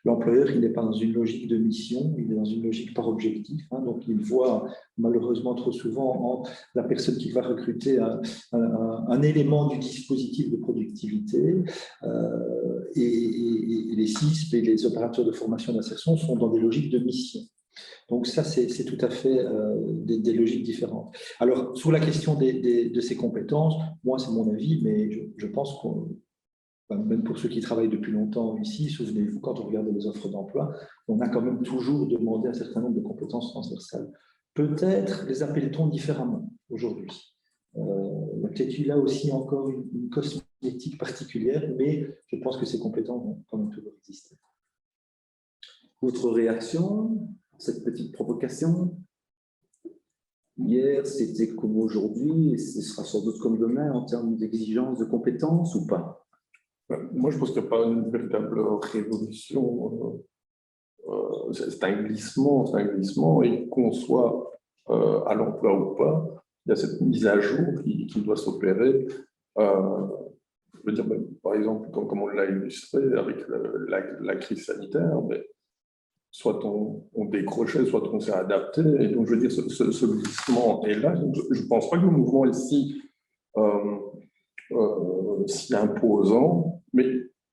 L'employeur, il n'est pas dans une logique de mission, il est dans une logique par objectif. Donc, il voit malheureusement trop souvent en la personne qu'il va recruter un élément du dispositif de productivité. Et les CISP et les opérateurs de formation d'insertion sont dans des logiques de mission. Donc ça, c'est tout à fait des logiques différentes. Alors, sur la question de ces compétences, moi, c'est mon avis, mais je pense qu'on, même pour ceux qui travaillent depuis longtemps ici, souvenez-vous, quand on regarde les offres d'emploi, on a quand même toujours demandé un certain nombre de compétences transversales. Peut-être les appelle-t-on différemment aujourd'hui. Il y a peut-être eu là aussi encore une cosmétique particulière, mais je pense que ces compétences vont quand même toujours exister. Autre réaction? Cette petite provocation? Hier, c'était comme aujourd'hui, et ce sera sans doute comme demain en termes d'exigence de compétences ou pas? Moi, je pense qu'il n'y a pas une véritable révolution. C'est un glissement, et qu'on soit à l'emploi ou pas, il y a cette mise à jour qui doit s'opérer. Je veux dire, par exemple, comme on l'a illustré avec la crise sanitaire, soit on décrochait, soit on s'est adapté. Et donc, je veux dire, ce glissement est là. Donc, je ne pense pas que le mouvement est si imposant, mais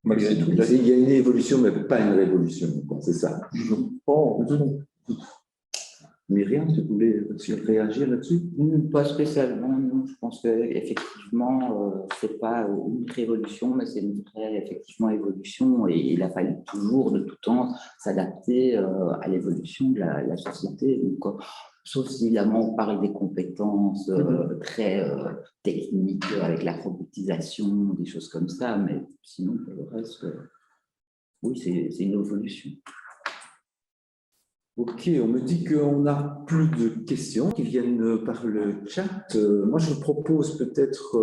malgré tout, il y a une évolution, mais pas une révolution. C'est ça. Je pense. Myriam, tu voulais réagir là-dessus? Pas spécialement, non. Je pense qu'effectivement, ce n'est pas une révolution, mais c'est une vraie effectivement, évolution. Et il a fallu toujours, de tout temps, s'adapter à l'évolution de la société. Donc, sauf si, évidemment, on parle des compétences très techniques, avec la robotisation, des choses comme ça. Mais sinon, pour le reste, oui, c'est une évolution. Ok, on me dit qu'on n'a plus de questions qui viennent par le chat. Moi, je vous propose peut-être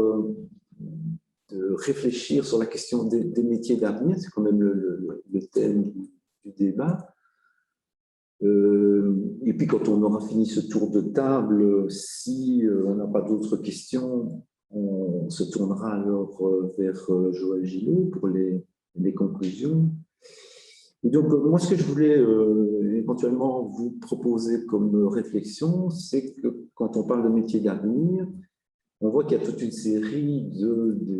de réfléchir sur la question des métiers d'avenir. C'est quand même le thème du débat. Et puis, quand on aura fini ce tour de table, si on n'a pas d'autres questions, on se tournera alors vers Joël Gillot pour les conclusions. Et donc, moi, ce que je voulais éventuellement vous proposer comme réflexion, c'est que quand on parle de métiers d'avenir, on voit qu'il y a toute une série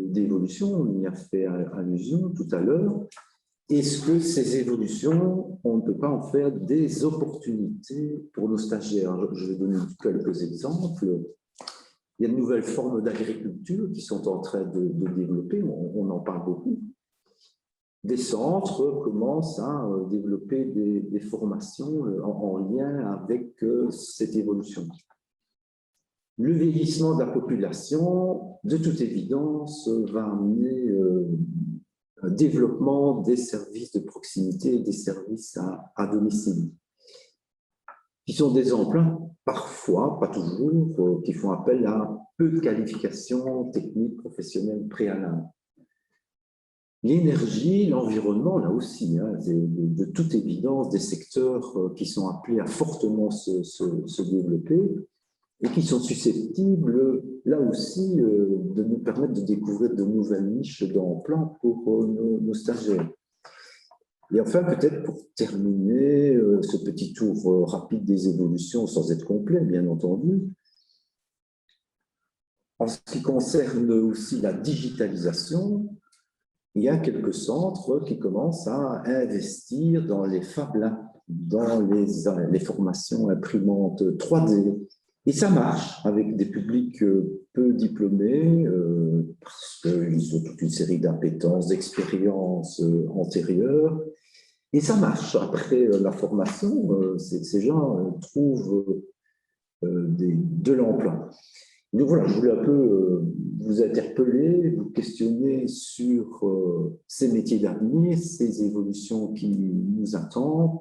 d'évolutions, on y a fait allusion tout à l'heure. Est-ce que ces évolutions, on ne peut pas en faire des opportunités pour nos stagiaires? Je vais donner quelques exemples. Il y a de nouvelles formes d'agriculture qui sont en train de développer, on en parle beaucoup. Des centres commencent à développer des formations en lien avec cette évolution. Le vieillissement de la population, de toute évidence, va amener développement des services de proximité et des services à domicile, qui sont des emplois, parfois, pas toujours, qui font appel à peu de qualifications techniques, professionnelles préalables. L'énergie, l'environnement, là aussi, hein, de toute évidence, des secteurs qui sont appelés à fortement se développer et qui sont susceptibles, là aussi, de nous permettre de découvrir de nouvelles niches d'emploi pour nos stagiaires. Et enfin, peut-être pour terminer ce petit tour rapide des évolutions, sans être complet, bien entendu, en ce qui concerne aussi la digitalisation, il y a quelques centres qui commencent à investir dans les Fab Labs, dans les formations imprimantes 3D. Et ça marche avec des publics peu diplômés, parce qu'ils ont toute une série d'appétences, d'expériences antérieures. Et ça marche. Après la formation, ces gens trouvent de l'emploi. Donc voilà, je voulais un peu vous interpeller, vous questionner sur ces métiers d'avenir, ces évolutions qui nous attendent.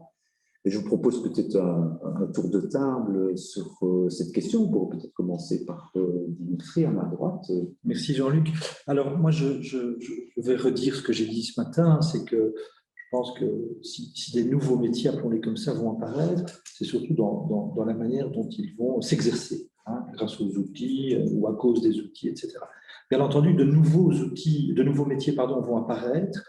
Et je vous propose peut-être un tour de table sur cette question. Pour peut-être commencer par Dimitri à ma droite. Merci Jean-Luc. Alors moi, je vais redire ce que j'ai dit ce matin, c'est que je pense que si des nouveaux métiers, appelons-les comme ça, vont apparaître, c'est surtout dans la manière dont ils vont s'exercer, hein, grâce aux outils ou à cause des outils, etc. Bien entendu, de nouveaux métiers vont apparaître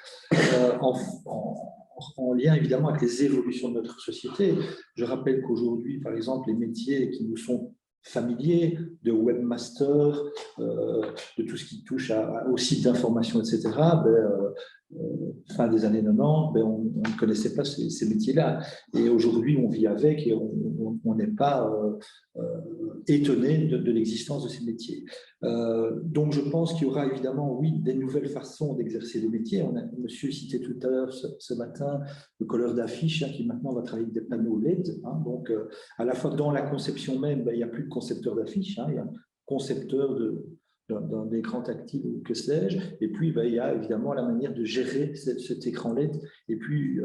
en lien évidemment avec les évolutions de notre société. Je rappelle qu'aujourd'hui, par exemple, les métiers qui nous sont familiers, de webmaster, de tout ce qui touche aux sites d'information, etc., fin des années 90, on ne connaissait pas ces métiers-là. Et aujourd'hui, on vit avec et on n'est pas étonné de l'existence de ces métiers. Donc, je pense qu'il y aura évidemment, oui, des nouvelles façons d'exercer les métiers. Monsieur citait tout à l'heure ce matin le colleur d'affiches, hein, qui maintenant va travailler avec des panneaux LED. Hein, donc, à la fois dans la conception même, il n'y a plus de concepteur d'affiches, hein, il y a un concepteur d'un écran tactile ou que sais-je, et puis il y a évidemment la manière de gérer cet écran LED, et puis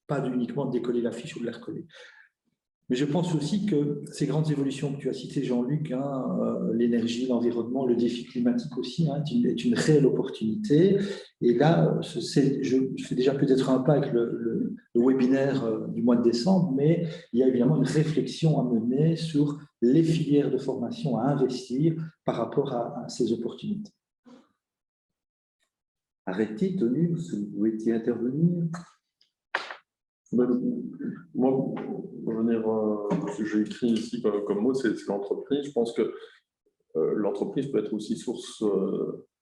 pas uniquement de décoller l'affiche ou de la recoller. Mais je pense aussi que ces grandes évolutions que tu as citées, Jean-Luc, hein, l'énergie, l'environnement, le défi climatique aussi, hein, est une réelle opportunité. Et là, je fais déjà peut-être un pas avec le webinaire du mois de décembre, mais il y a évidemment une réflexion à mener sur les filières de formation à investir par rapport à ces opportunités. Arrêtez, Tony, vous souhaitiez intervenir? Moi, ce que j'ai écrit ici comme mot, c'est l'entreprise. Je pense que l'entreprise peut être aussi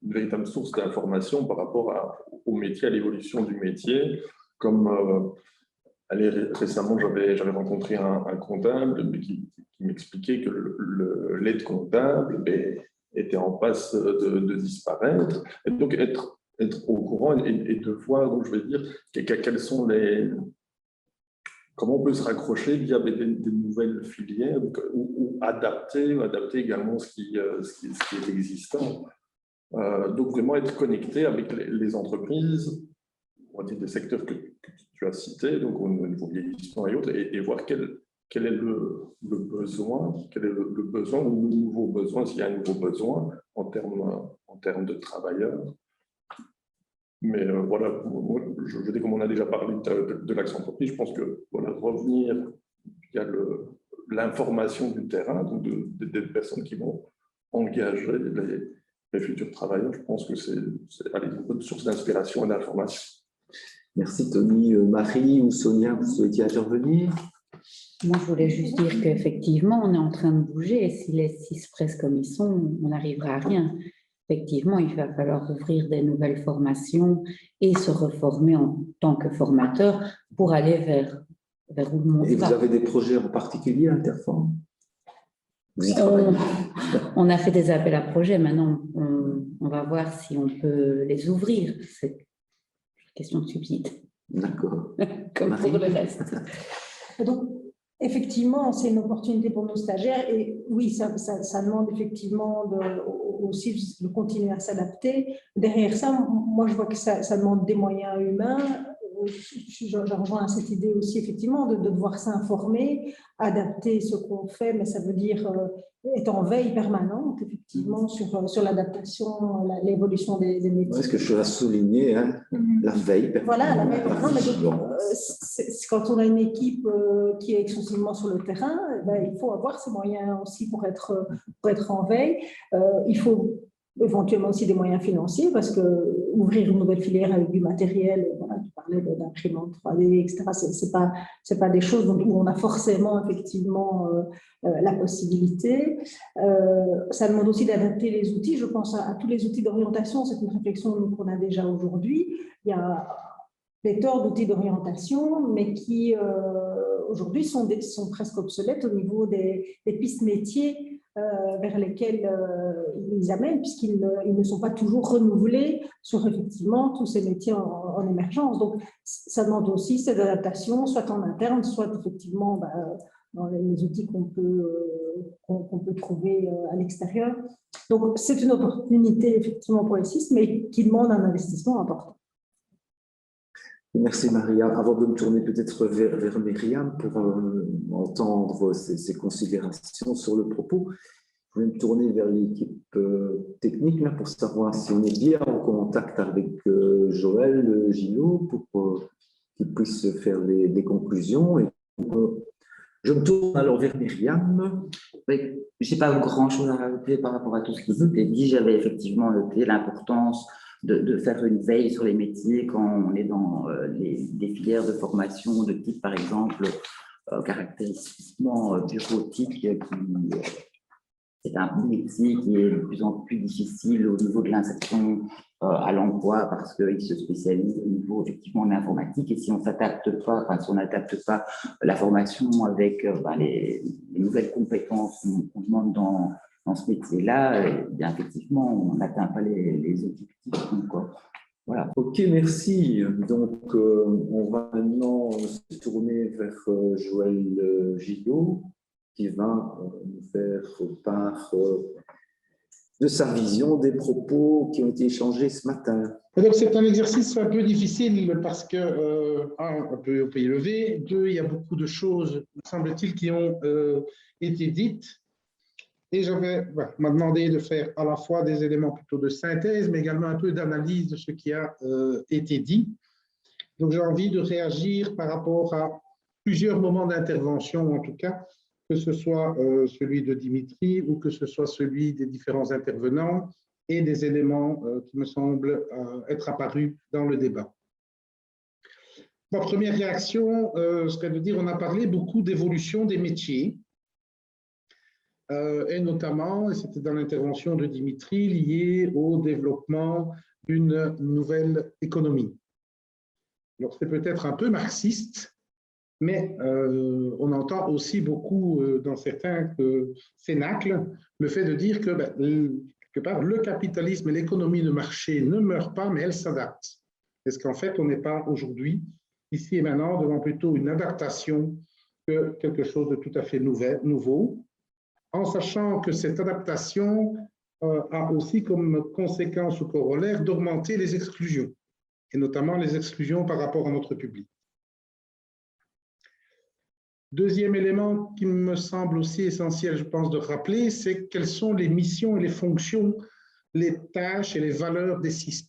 une véritable source d'information par rapport au métier, à l'évolution du métier. Comme récemment, j'avais rencontré un comptable qui m'expliquait que l'aide comptable était en passe de disparaître. Et donc, être au courant et de voir, donc je vais dire, quels sont comment on peut se raccrocher via des nouvelles filières ou adapter également ce qui est existant. Donc, vraiment être connecté avec les entreprises, on va dire des secteurs que tu as cités, donc au niveau vieillissement et autres, et voir quel est le besoin, quel est le besoin ou le nouveau besoin, s'il y a un nouveau besoin en termes de travailleurs. Mais voilà, je dis comme on a déjà parlé de l'axe entreprise, je pense que voilà, revenir via l'information du terrain, donc des personnes qui vont engager les futurs travailleurs, je pense que c'est une bonne source d'inspiration et d'information. Merci Tony. Marie ou Sonia, vous souhaitiez intervenir? Moi, je voulais juste dire qu'effectivement, on est en train de bouger et si les 6 restent comme ils sont, on n'arrivera à rien. Effectivement, il va falloir ouvrir des nouvelles formations et se reformer en tant que formateur pour aller vers où le monde va. Et vous avez des projets en particulier à Interform? Vous y travaillez? On a fait des appels à projets. Maintenant, on va voir si on peut les ouvrir. C'est une question de subside. D'accord. Comme Marie? pour le reste. Donc, Effectivement, c'est une opportunité pour nos stagiaires et oui, ça demande effectivement aussi de continuer à s'adapter. Derrière ça, moi, je vois que ça demande des moyens humains. Je rejoins à cette idée aussi, effectivement, de devoir s'informer, adapter ce qu'on fait, mais ça veut dire être en veille permanente, effectivement, sur l'adaptation, l'évolution des métiers. C'est ce que je vais souligner, hein, la veille permanente. Voilà, la veille permanente. Quand on a une équipe qui est exclusivement sur le terrain, ben, il faut avoir ces moyens aussi pour être en veille. Il faut éventuellement aussi des moyens financiers parce que ouvrir une nouvelle filière avec du matériel, voilà, tu parlais d'imprimantes 3D, etc., c'est pas des choses où on a forcément effectivement la possibilité. Ça demande aussi d'adapter les outils. Je pense à tous les outils d'orientation. C'est une réflexion qu'on a déjà aujourd'hui. Il y a pléthore d'outils d'orientation, mais qui aujourd'hui sont presque obsolètes au niveau des pistes métiers vers lesquels ils amènent, puisqu'ils ne sont pas toujours renouvelés sur effectivement tous ces métiers en émergence. Donc, ça demande aussi cette adaptation, soit en interne, soit effectivement dans les outils qu'on peut trouver à l'extérieur. Donc, c'est une opportunité effectivement pour les SIS, mais qui demande un investissement important. Merci Maria. Avant de me tourner peut-être vers Myriam pour entendre ses considérations sur le propos, je vais me tourner vers l'équipe technique là, pour savoir si on est bien en contact avec Joël Gillot pour qu'il puisse faire les conclusions. Et, je me tourne alors vers Myriam. Je n'ai pas grand-chose à rajouter par rapport à tout ce qui s'était dit. J'avais effectivement noté l'importance de faire une veille sur les métiers quand on est dans des filières de formation de type, par exemple, caractéristiquement bureautique, c'est un métier qui est de plus en plus difficile au niveau de l'insertion à l'emploi parce qu'il se spécialise au niveau effectivement en informatique et si on s'adapte pas, si on n'adapte pas la formation avec les nouvelles compétences qu'on demande dans ce métier-là, bien effectivement, on n'atteint pas les objectifs. Donc, voilà. Ok, merci. Donc, on va maintenant se tourner vers Joël Gillot, qui va nous faire part de sa vision des propos qui ont été échangés ce matin. Donc, c'est un exercice un peu difficile parce que, un peu élevé, deux, il y a beaucoup de choses, me semble-t-il, qui ont été dites. Et m'a demandé de faire à la fois des éléments plutôt de synthèse, mais également un peu d'analyse de ce qui a été dit. Donc, j'ai envie de réagir par rapport à plusieurs moments d'intervention, en tout cas, que ce soit celui de Dimitri ou que ce soit celui des différents intervenants et des éléments qui me semblent être apparus dans le débat. Ma première réaction serait de dire on a parlé beaucoup d'évolution des métiers. Et notamment, et c'était dans l'intervention de Dimitri, lié au développement d'une nouvelle économie. Alors, c'est peut-être un peu marxiste, mais on entend aussi beaucoup dans certains cénacles le fait de dire que, quelque part, le capitalisme et l'économie de marché ne meurent pas, mais elles s'adaptent. Est-ce qu'en fait, on n'est pas aujourd'hui, ici et maintenant, devant plutôt une adaptation que quelque chose de tout à fait nouveau, en sachant que cette adaptation a aussi comme conséquence ou corollaire d'augmenter les exclusions, et notamment les exclusions par rapport à notre public. Deuxième élément qui me semble aussi essentiel, je pense, de rappeler, c'est quelles sont les missions et les fonctions, les tâches et les valeurs des CISP.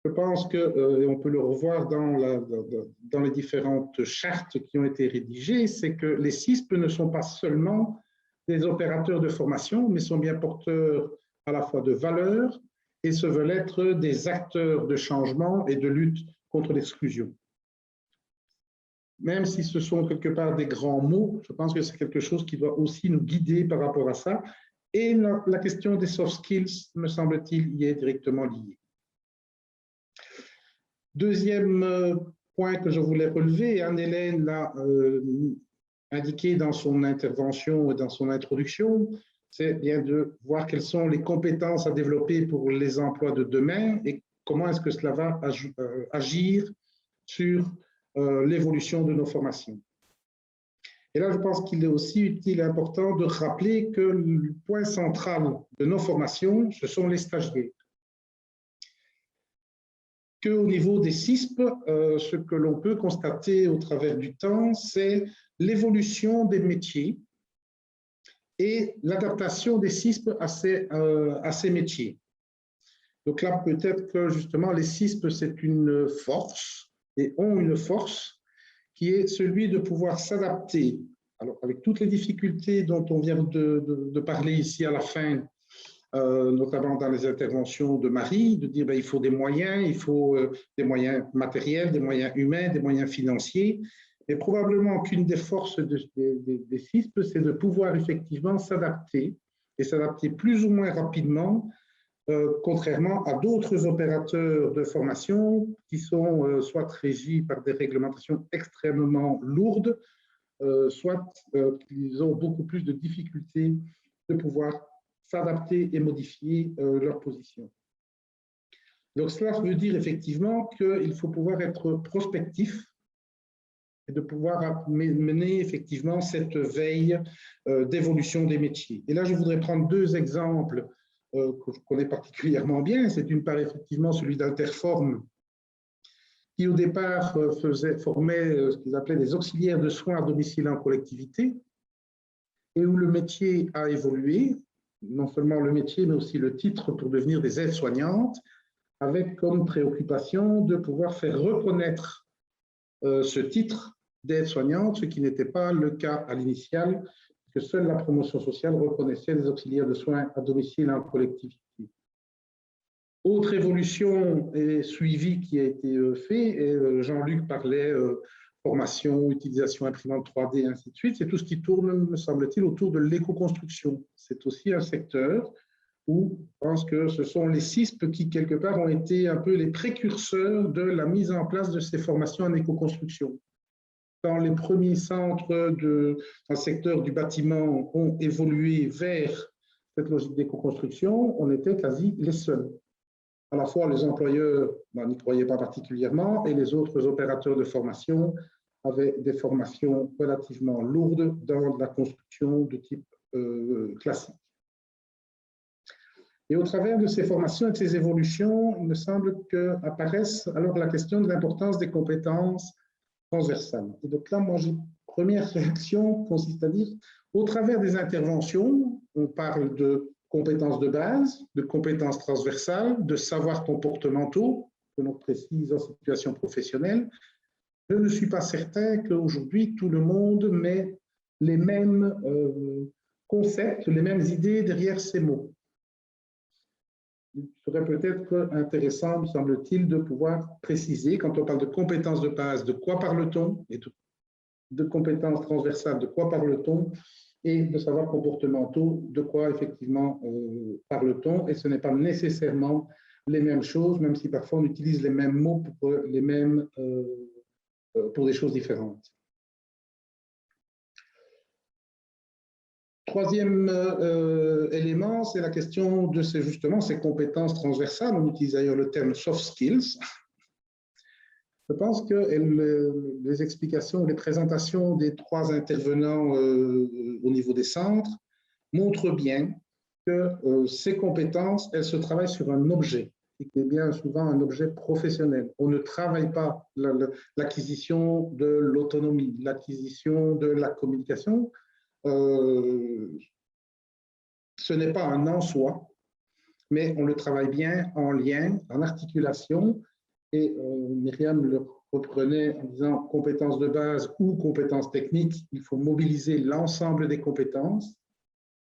Je pense qu'on peut le revoir dans les différentes chartes qui ont été rédigées, c'est que les CISP ne sont pas seulement des opérateurs de formation, mais sont bien porteurs à la fois de valeurs et se veulent être des acteurs de changement et de lutte contre l'exclusion. Même si ce sont quelque part des grands mots, je pense que c'est quelque chose qui doit aussi nous guider par rapport à ça. Et la question des soft skills, me semble-t-il, y est directement liée. Deuxième point que je voulais relever, Anne-Hélène l'a indiqué dans son intervention et dans son introduction, c'est bien de voir quelles sont les compétences à développer pour les emplois de demain et comment est-ce que cela va agir sur l'évolution de nos formations. Et là, je pense qu'il est aussi utile et important de rappeler que le point central de nos formations, ce sont les stagiaires. Qu'au niveau des CISP, ce que l'on peut constater au travers du temps, c'est l'évolution des métiers et l'adaptation des CISP à ces métiers. Donc là, peut-être que justement, les CISP, c'est une force et ont une force qui est celui de pouvoir s'adapter. Alors, avec toutes les difficultés dont on vient de parler ici à la fin, notamment dans les interventions de Marie, de dire il faut des moyens, il faut des moyens matériels, des moyens humains, des moyens financiers. Mais probablement qu'une des forces des CISP, c'est de pouvoir effectivement s'adapter et s'adapter plus ou moins rapidement, contrairement à d'autres opérateurs de formation qui sont soit régis par des réglementations extrêmement lourdes, soit qu'ils ont beaucoup plus de difficultés de pouvoir s'adapter et modifier leur position. Donc cela veut dire effectivement qu'il faut pouvoir être prospectif et de pouvoir mener effectivement cette veille d'évolution des métiers. Et là, je voudrais prendre deux exemples que je connais particulièrement bien. C'est d'une part effectivement celui d'Interform, qui au départ formait ce qu'ils appelaient des auxiliaires de soins à domicile en collectivité, et où le métier a évolué, non seulement le métier, mais aussi le titre pour devenir des aides-soignantes, avec comme préoccupation de pouvoir faire reconnaître ce titre d'aide-soignante, ce qui n'était pas le cas à l'initial, que seule la promotion sociale reconnaissait les auxiliaires de soins à domicile en collectivité. Autre évolution et suivi qui a été fait, et Jean-Luc parlait formation, utilisation imprimante 3D, et ainsi de suite, c'est tout ce qui tourne, me semble-t-il, autour de l'éco-construction. C'est aussi un secteur où je pense que ce sont les CISP qui, quelque part, ont été un peu les précurseurs de la mise en place de ces formations en éco-construction. Quand les premiers centres dans le secteur du bâtiment ont évolué vers cette logique d'éco-construction, on était quasi les seuls. À la fois, les employeurs n'y croyaient pas particulièrement et les autres opérateurs de formation avaient des formations relativement lourdes dans la construction de type classique. Et au travers de ces formations et de ces évolutions, il me semble qu'apparaisse alors la question de l'importance des compétences transversales. Et donc là, moi, une première réaction consiste à dire, au travers des interventions, on parle de compétences de base, de compétences transversales, de savoirs comportementaux, que l'on précise en situation professionnelle. Je ne suis pas certain qu'aujourd'hui, tout le monde met les mêmes concepts, les mêmes idées derrière ces mots. Il serait peut-être intéressant, me semble-t-il, de pouvoir préciser, quand on parle de compétences de base, de quoi parle-t-on, et de compétences transversales, de quoi parle-t-on, et de savoirs comportementaux, de quoi effectivement parle-t-on, et ce n'est pas nécessairement les mêmes choses, même si parfois on utilise les mêmes mots pour des choses différentes. Troisième élément, c'est la question de justement ces compétences transversales. On utilise d'ailleurs le terme soft skills. Je pense que les explications, les présentations des trois intervenants au niveau des centres montrent bien que ces compétences, elles se travaillent sur un objet, et qui est bien souvent un objet professionnel. On ne travaille pas l'acquisition de l'autonomie, l'acquisition de la communication. Ce n'est pas un en soi, mais on le travaille bien en lien, en articulation. Et Myriam le reprenait en disant compétences de base ou compétences techniques, il faut mobiliser l'ensemble des compétences.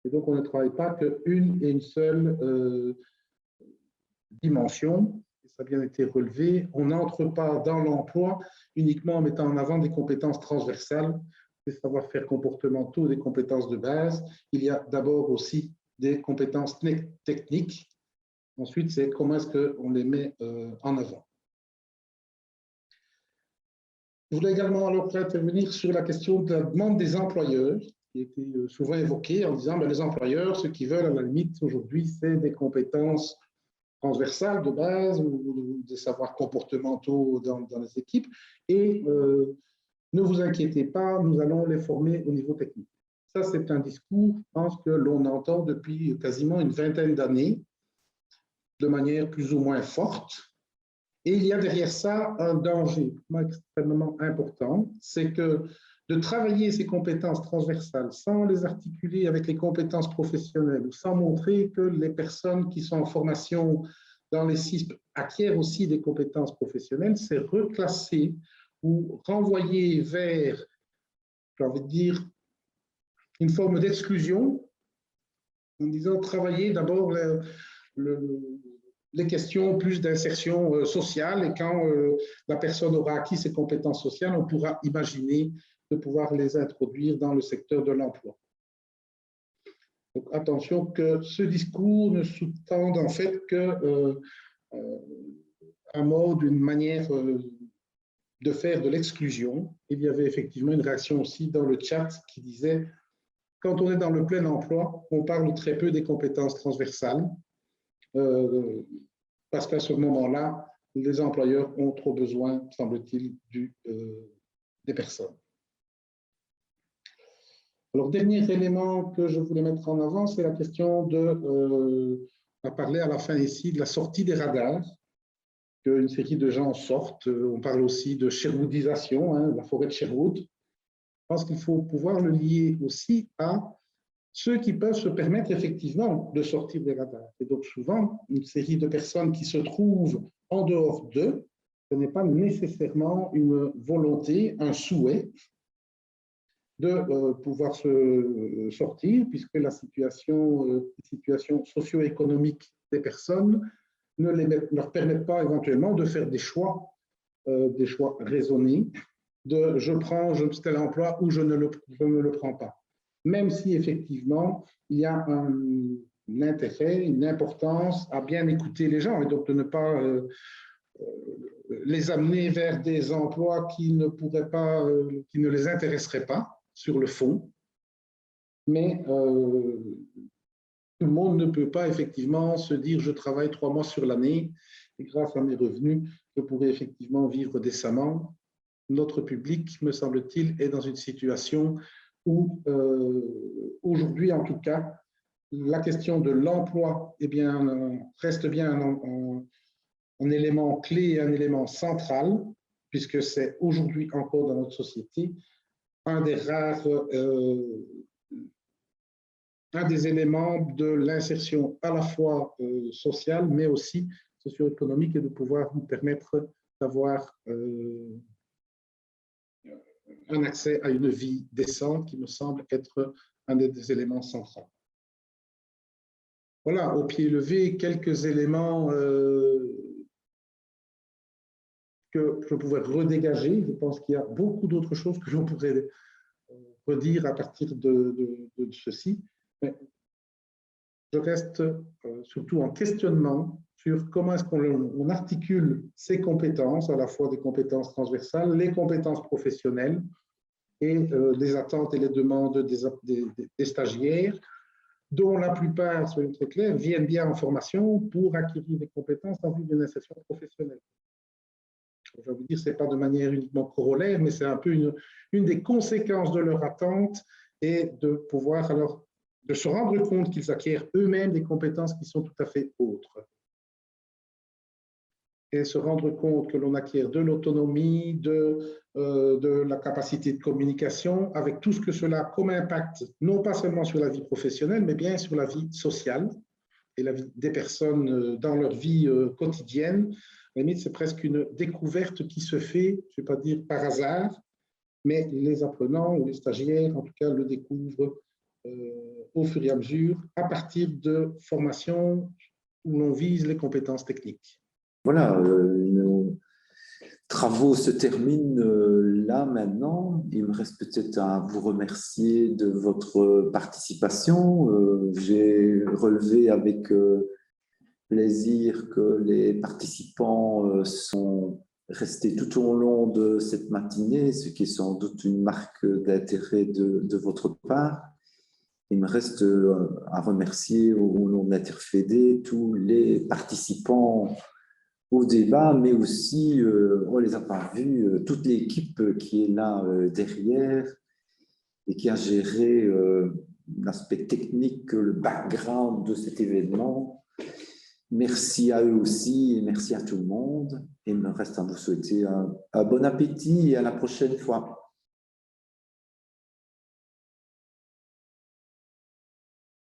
Et donc, on ne travaille pas qu'une et une seule dimension. Et ça a bien été relevé. On n'entre pas dans l'emploi uniquement en mettant en avant des compétences transversales, des savoir-faire comportementaux, des compétences de base. Il y a d'abord aussi des compétences techniques. Ensuite, c'est comment est-ce qu'on les met en avant. Je voulais également alors intervenir sur la question de la demande des employeurs, qui a été souvent évoquée en disant les employeurs, ce qu'ils veulent à la limite aujourd'hui, c'est des compétences transversales de base ou des savoirs comportementaux dans les équipes. Et ne vous inquiétez pas, nous allons les former au niveau technique. Ça, c'est un discours, je pense, que l'on entend depuis quasiment une vingtaine d'années, de manière plus ou moins forte. Et il y a derrière ça un danger extrêmement important, c'est que de travailler ces compétences transversales sans les articuler avec les compétences professionnelles, ou sans montrer que les personnes qui sont en formation dans les CISP acquièrent aussi des compétences professionnelles, c'est reclasser ou renvoyer vers, j'ai envie de dire, une forme d'exclusion, en disant travailler d'abord les questions plus d'insertion sociale, et quand la personne aura acquis ses compétences sociales, on pourra imaginer de pouvoir les introduire dans le secteur de l'emploi. Donc attention que ce discours ne sous-tende en fait que un mode, une manière de faire de l'exclusion. Il y avait effectivement une réaction aussi dans le chat qui disait « Quand on est dans le plein emploi, on parle très peu des compétences transversales. Parce qu'à ce moment-là, les employeurs ont trop besoin, semble-t-il, des personnes. » Alors, dernier élément que je voulais mettre en avant, c'est la question de, on a parlé à la fin ici de la sortie des radars, qu'une série de gens sortent. On parle aussi de Sherwoodisation, hein, la forêt de Sherwood. Je pense qu'il faut pouvoir le lier aussi à ceux qui peuvent se permettre effectivement de sortir des radars. Et donc souvent, une série de personnes qui se trouvent en dehors d'eux, ce n'est pas nécessairement une volonté, un souhait de pouvoir se sortir, puisque la situation socio-économique des personnes ne leur permettent pas éventuellement de faire des choix raisonnés, de je prends tel emploi ou je ne le prends pas. Même si effectivement, il y a un intérêt, une importance à bien écouter les gens et donc de ne pas les amener vers des emplois qui ne pourraient pas, qui ne les intéresseraient pas sur le fond. Mais tout le monde ne peut pas effectivement se dire je travaille 3 mois sur l'année et grâce à mes revenus, je pourrais effectivement vivre décemment. Notre public, me semble-t-il, est dans une situation où, aujourd'hui en tout cas, la question de l'emploi reste bien un élément clé, un élément central, puisque c'est aujourd'hui encore dans notre société un des éléments de l'insertion à la fois sociale, mais aussi socio-économique, et de pouvoir nous permettre d'avoir un accès à une vie décente qui me semble être un des éléments centraux. Voilà, au pied levé, quelques éléments que je pourrais redégager. Je pense qu'il y a beaucoup d'autres choses que l'on pourrait redire à partir de ceci. Mais je reste surtout en questionnement sur comment est-ce qu'on articule ces compétences, à la fois des compétences transversales, les compétences professionnelles et les attentes et les demandes des stagiaires, dont la plupart, soyons très clairs, viennent bien en formation pour acquérir des compétences en vue d'une insertion professionnelle. Je vais vous dire, ce n'est pas de manière uniquement corollaire, mais c'est un peu une des conséquences de leur attente, et de pouvoir alors de se rendre compte qu'ils acquièrent eux-mêmes des compétences qui sont tout à fait autres. Et se rendre compte que l'on acquiert de l'autonomie, de la capacité de communication, avec tout ce que cela a comme impact, non pas seulement sur la vie professionnelle, mais bien sur la vie sociale et la vie des personnes dans leur vie quotidienne. À la limite, c'est presque une découverte qui se fait, je ne vais pas dire par hasard, mais les apprenants ou les stagiaires, en tout cas, le découvrent au fur et à mesure, à partir de formations où l'on vise les compétences techniques. Voilà, nos travaux se terminent là maintenant. Il me reste peut-être à vous remercier de votre participation. J'ai relevé avec plaisir que les participants sont restés tout au long de cette matinée, ce qui est sans doute une marque d'intérêt de votre part. Il me reste à remercier au nom d'Interfédé tous les participants au débat, mais aussi, on ne les a pas vus, toute l'équipe qui est là derrière et qui a géré l'aspect technique, le background de cet événement. Merci à eux aussi et merci à tout le monde. Et il me reste à vous souhaiter un bon appétit et à la prochaine fois.